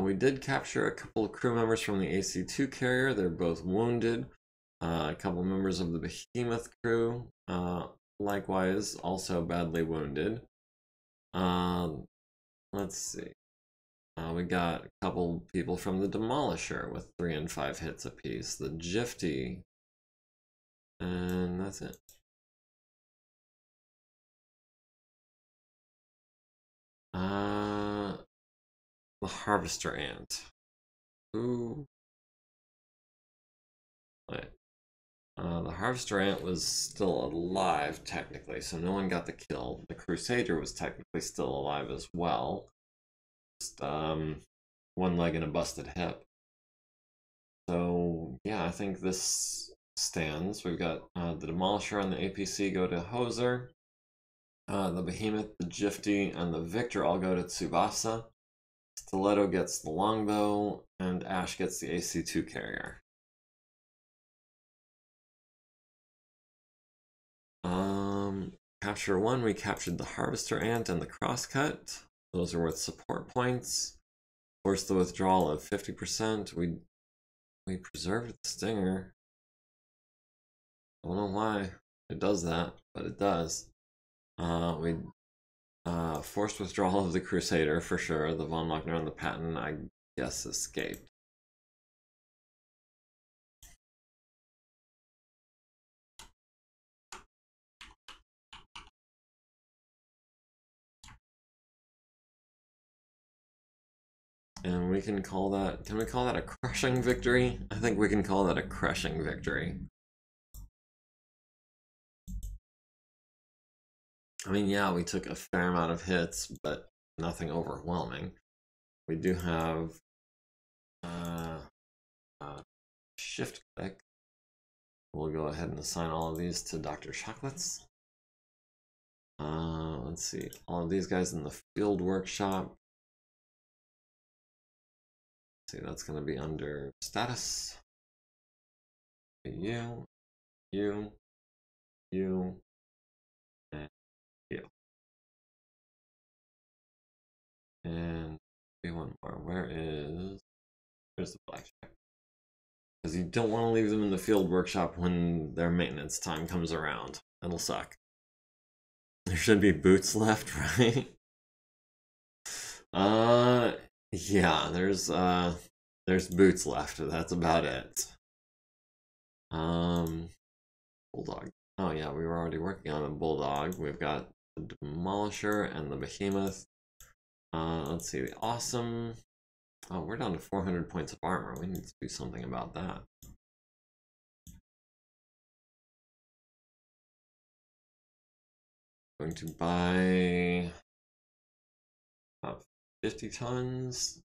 We did capture a couple of crew members from the AC-2 carrier. They're both wounded. A couple members of the Behemoth crew, likewise, also badly wounded. Let's see. We got a couple people from the Demolisher with 3 and 5 hits apiece. The Jifty. And that's it. The Harvester Ant. Who? Wait. The Harvester Ant was still alive, technically, so no one got the kill. The Crusader was technically still alive as well. Just, 1 leg and a busted hip. So, yeah, I think this stands. We've got the Demolisher and the APC go to Hoser. The Behemoth, the Jifty, and the Victor all go to Tsubasa. Stiletto gets the Longbow, and Ash gets the AC-2 carrier. Capture 1, we captured the Harvester Ant and the Crosscut. Those are worth support points. Force the withdrawal of 50%. We preserved the Stinger. I don't know why it does that, but it does. We forced withdrawal of the Crusader for sure. The Von Lochner and the Patton, I guess, escaped. And we can call that, can we call that a crushing victory? I think we can call that a crushing victory. I mean, yeah, we took a fair amount of hits, but nothing overwhelming. We do have shift click. We'll go ahead and assign all of these to Dr. Chocolates. Let's see, all of these guys in the field workshop. See, that's going to be under status. You, and you. And be one more. Where's the blackjack? Because you don't want to leave them in the field workshop when their maintenance time comes around. That'll suck. There should be boots left, right? Yeah, there's boots left. That's about it. Bulldog. Oh yeah, we were already working on a Bulldog. We've got the Demolisher and the Behemoth. Let's see, the Awesome. Oh, we're down to 400 points of armor. We need to do something about that. Going to buy about 50 tons.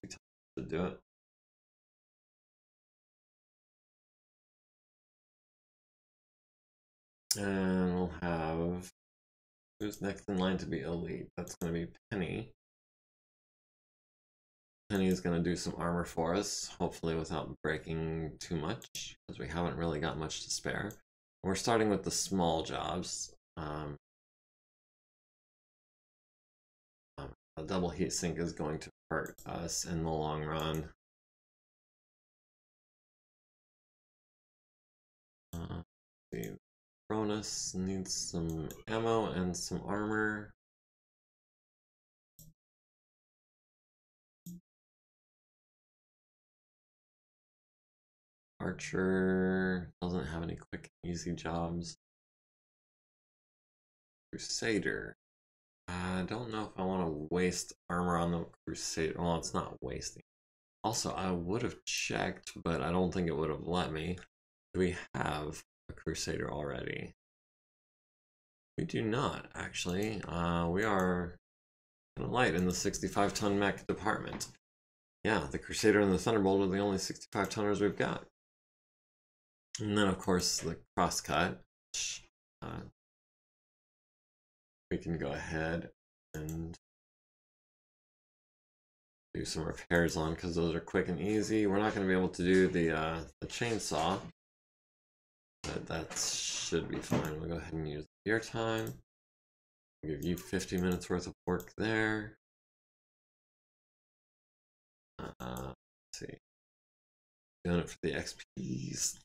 50 tons to do it. And we'll have, who's next in line to be elite? That's going to be Penny. Penny is going to do some armor for us, hopefully without breaking too much, because we haven't really got much to spare. We're starting with the small jobs. a double heat sink is going to hurt us in the long run. The Cronus needs some ammo and some armor. Archer doesn't have any quick and easy jobs. Crusader. I don't know if I want to waste armor on the Crusader. Well, it's not wasting. Also, I would have checked, but I don't think it would have let me. Do we have a Crusader already? We do not, actually. We are kind of light in the 65-ton mech department. Yeah, the Crusader and the Thunderbolt are the only 65-tonners we've got. And then, of course, the crosscut. We can go ahead and do some repairs on because those are quick and easy. We're not going to be able to do the chainsaw, but that should be fine. We'll go ahead and use your time. I'll give you 50 minutes worth of work there. Let's see. Doing it for the XPs.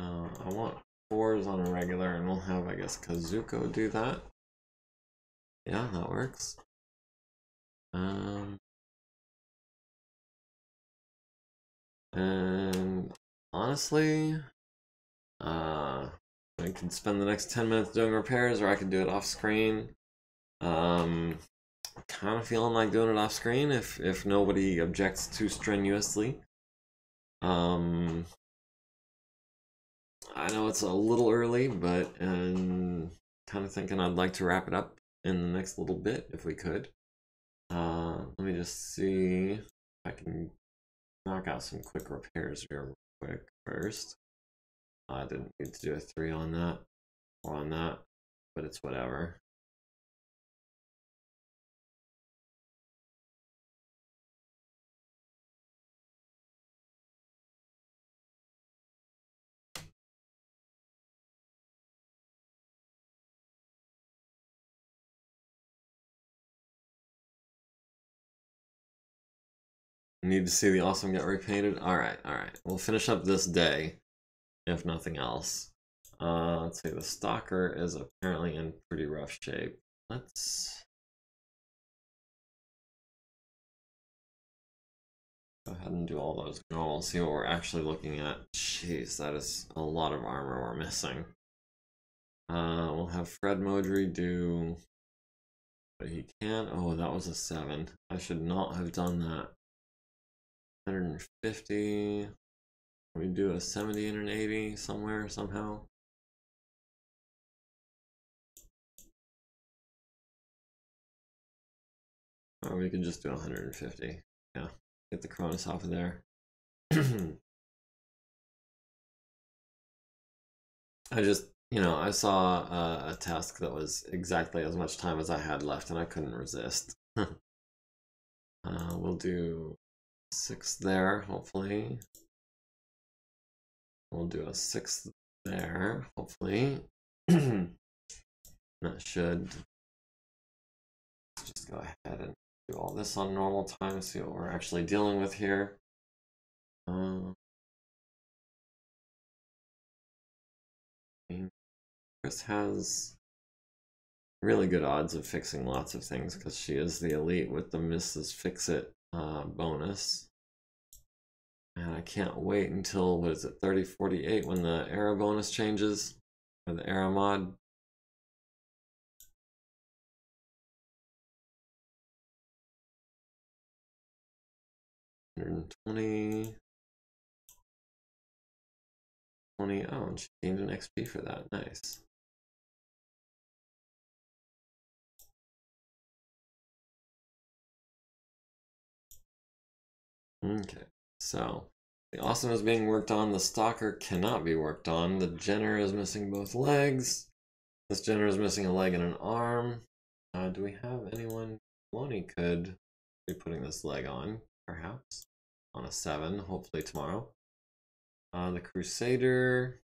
I want 4s on a regular, and we'll have, I guess, Kazuko do that. Yeah, that works. And honestly, I can spend the next 10 minutes doing repairs, or I can do it off screen. Kind of feeling like doing it off screen if nobody objects too strenuously. I know it's a little early, but kind of thinking I'd like to wrap it up in the next little bit if we could. Let me just see if I can knock out some quick repairs real quick first. I didn't need to do a 3 on that or on that, but it's whatever. Need to see the awesome get repainted? Alright, alright. We'll finish up this day, if nothing else. Let's see, the Stalker is apparently in pretty rough shape. Let's go ahead and do all those normal, see what we're actually looking at. Jeez, that is a lot of armor we're missing. We'll have Fred Modry do what he can. Oh, that was a 7. I should not have done that. 150. Can we do a 70 and an 80 somewhere, somehow? Or we can just do 150. Yeah, get the Cronus off of there. I just, I saw a task that was exactly as much time as I had left, and I couldn't resist. We'll do 6 there, hopefully. We'll do a 6th there, hopefully. That should just go ahead and do all this on normal time, see what we're actually dealing with here. Chris has really good odds of fixing lots of things because she is the elite with the Mrs. Fix-It bonus. And I can't wait until, what is it, 3048 when the era bonus changes, or the era mod. $120. 20. Oh, and she gained an XP for that. Nice. Okay, so the Awesome is being worked on. The Stalker cannot be worked on. The Jenner is missing both legs. This Jenner is missing a leg and an arm. Do we have anyone? Lonnie could be putting this leg on, perhaps, on a 7, hopefully tomorrow. The Crusader.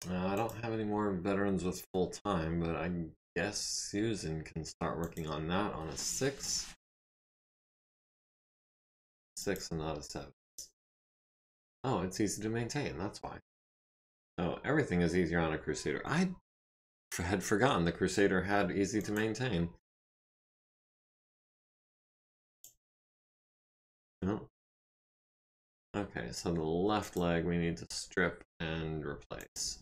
I don't have any more veterans with full time, but I guess Susan can start working on that on a 6. 6 and not a 7. Oh, it's easy to maintain, that's why. Oh, everything is easier on a Crusader. I had forgotten the Crusader had easy to maintain. No. Okay, so the left leg we need to strip and replace.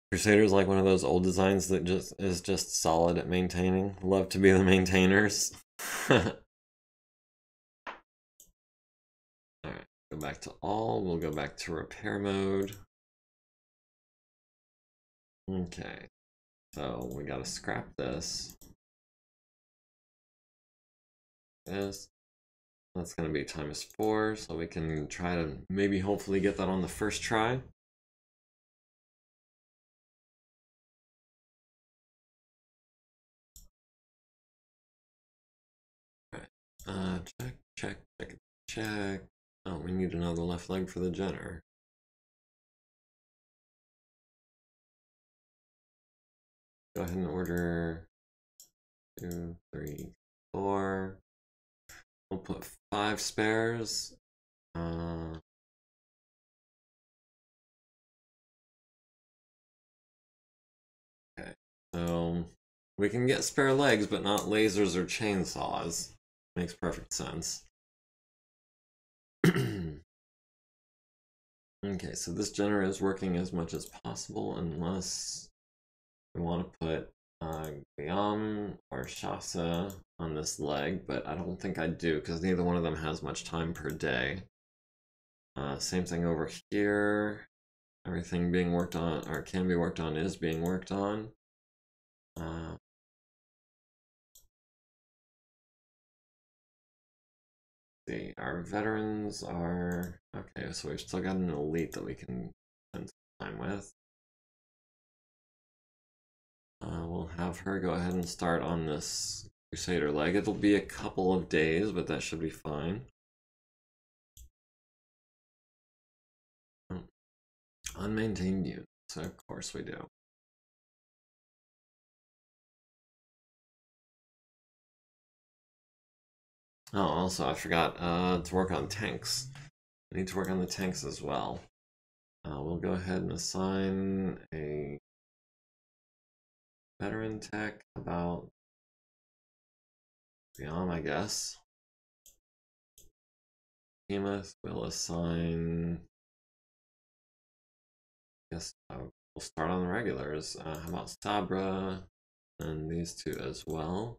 Crusader's like one of those old designs that is just solid at maintaining. Love to be the maintainers. Alright, go back to all. We'll go back to repair mode. Okay, so we gotta scrap this. That's gonna be ×4, so we can try to maybe hopefully get that on the first try. Check. Oh, we need another left leg for the Jenner. Go ahead and order 2, 3, 4. We'll put 5 spares. Okay, so we can get spare legs, but not lasers or chainsaws. Makes perfect sense. Okay, so this Jenner is working as much as possible unless we want to put Guillaume or Shasa on this leg, but I don't think I do because neither one of them has much time per day. Same thing over here. Everything being worked on, or can be worked on, is being worked on. See, our veterans are okay, so we've still got an elite that we can spend some time with. We'll have her go ahead and start on this Crusader leg. It'll be a couple of days, but that should be fine. Unmaintained units, so of course we do. Oh, also I forgot to work on tanks. I need to work on the tanks as well. We'll go ahead and assign a veteran tech about Guillaume, I guess. Behemoth will assign. Yes, we'll start on the regulars. How about Sabra and these two as well?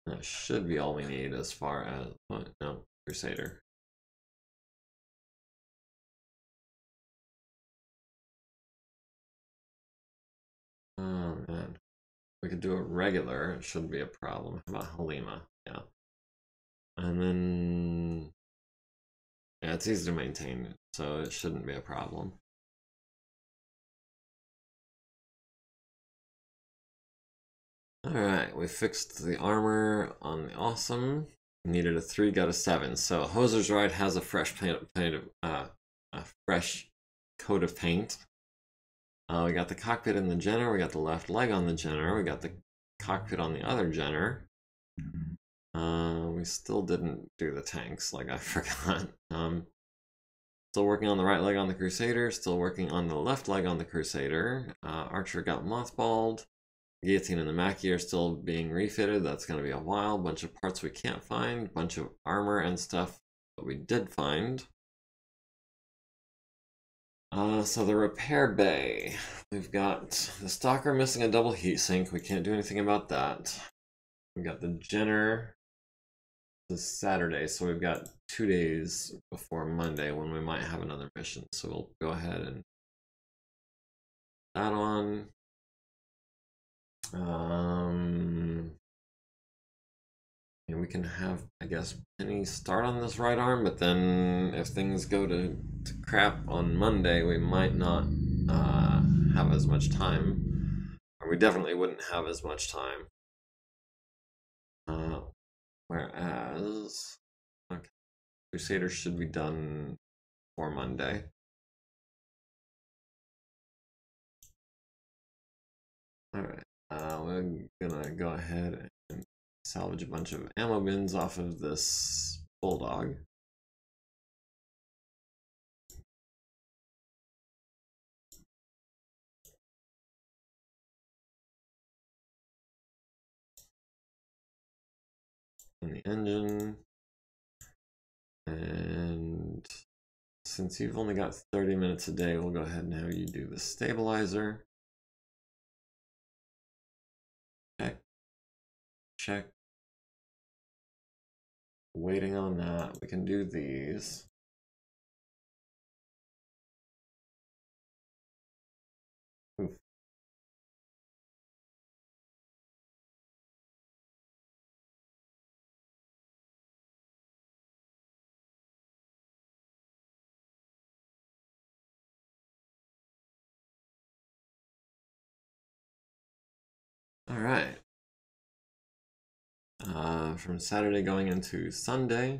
That should be all we need as far as no Crusader. Oh man, we could do a regular. It shouldn't be a problem. How about Halima? Yeah, and then yeah, it's easy to maintain, so it shouldn't be a problem. Alright, we fixed the armor on the Awesome. Needed a 3, got a 7. So Hoser's Ride has a fresh a fresh coat of paint. We got the cockpit in the Jenner, we got the left leg on the Jenner, we got the cockpit on the other Jenner. We still didn't do the tanks, like I forgot. Still working on the right leg on the Crusader, still working on the left leg on the Crusader. Archer got mothballed. Guillotine and the Mackie are still being refitted. That's going to be a while. Bunch of parts we can't find. Bunch of armor and stuff but we did find. So the repair bay, we've got the stalker missing a double heatsink. We can't do anything about that. We got the Jenner this Saturday, so we've got 2 days before Monday when we might have another mission. So we'll go ahead and that on. And we can have, I guess, Penny start on this right arm, but then if things go to crap on Monday, we might not have as much time, or we definitely wouldn't have as much time. Whereas, okay, Crusader should be done for Monday. All right, we're gonna go ahead and salvage a bunch of ammo bins off of this Bulldog. And the engine. And since you've only got 30 minutes a day, we'll go ahead and have you do the stabilizer. Check. Check. Waiting on that. We can do these. Oof. All right. From Saturday going into Sunday,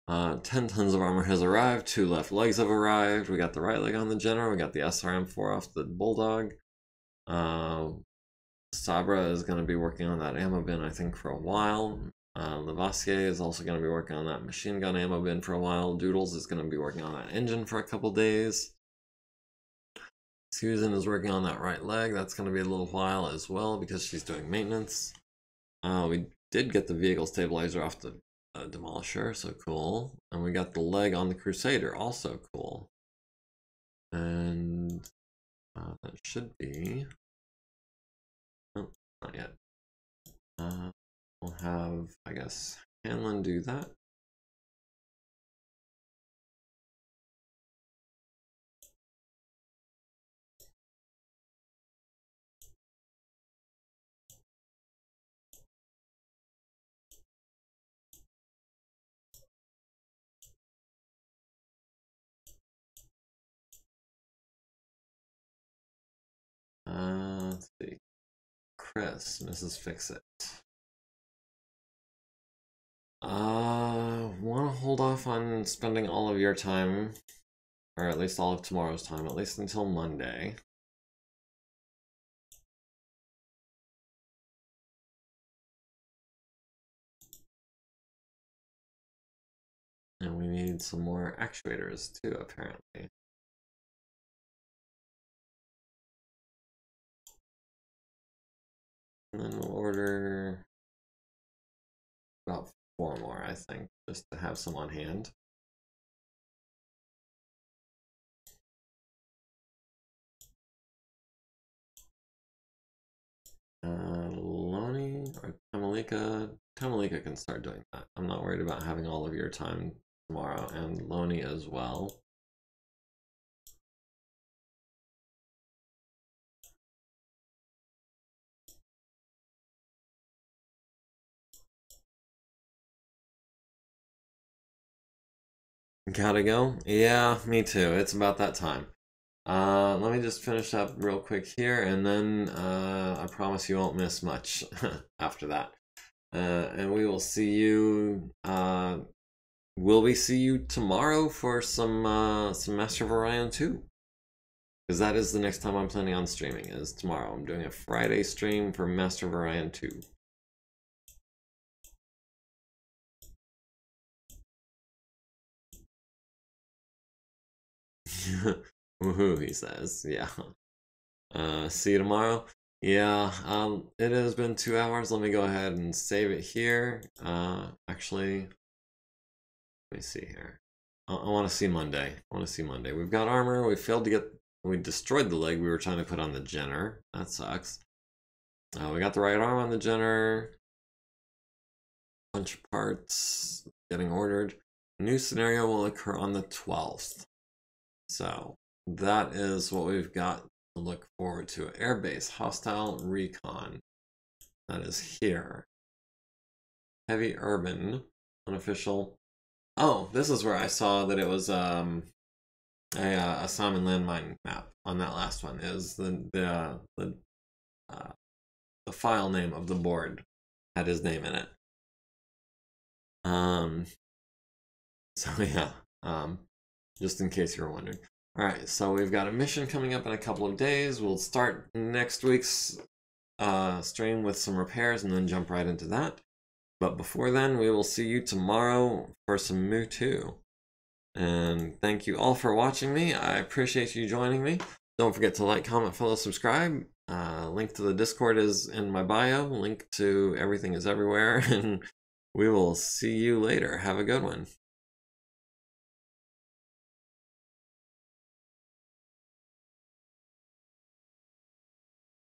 10 tons of armor has arrived. 2 left legs have arrived. We got the right leg on the General. We got the SRM4 off the Bulldog. Sabra is going to be working on that ammo bin, I think, for a while. Lavoisier is also going to be working on that machine gun ammo bin for a while. Doodles is going to be working on that engine for a couple days. Susan is working on that right leg. That's going to be a little while as well because she's doing maintenance. We did get the vehicle stabilizer off the Demolisher, so cool. And we got the leg on the Crusader, also cool. And that should be... Oh, not yet. We'll have, I guess, Hanlon do that. Let's see. Chris, Mrs. Fix-It. Want to hold off on spending all of your time, or at least all of tomorrow's time, at least until Monday. And we need some more actuators too, apparently. And then we'll order about 4 more, I think, just to have some on hand. Lonnie or Tamalika. Tamalika can start doing that. I'm not worried about having all of your time tomorrow, and Lonnie as well. Gotta go? Yeah, me too. It's about that time. Let me just finish up real quick here, and then I promise you won't miss much after that. And we will see you. Will we see you tomorrow for some Master of Orion 2? Because that is the next time I'm planning on streaming, is tomorrow. I'm doing a Friday stream for Master of Orion 2. Woohoo, he says. Yeah. See you tomorrow. Yeah, it has been 2 hours. Let me go ahead and save it here. Actually, me see here. I want to see Monday. I want to see Monday. We've got armor. We failed to get... We destroyed the leg we were trying to put on the Jenner. That sucks. We got the right arm on the Jenner. Bunch of parts getting ordered. New scenario will occur on the 12th. So that is what we've got to look forward to. Airbase, hostile recon. That is here. Heavy urban, unofficial. Oh, this is where I saw that it was a Simon landmine map on that last one. Is the file name of the board had his name in it. So yeah, just in case you were wondering. All right, so we've got a mission coming up in a couple of days. We'll start next week's stream with some repairs and then jump right into that. But before then, we will see you tomorrow for some MekHQ. And thank you all for watching me. I appreciate you joining me. Don't forget to like, comment, follow, subscribe. Link to the Discord is in my bio. Link to everything is everywhere. And we will see you later. Have a good one.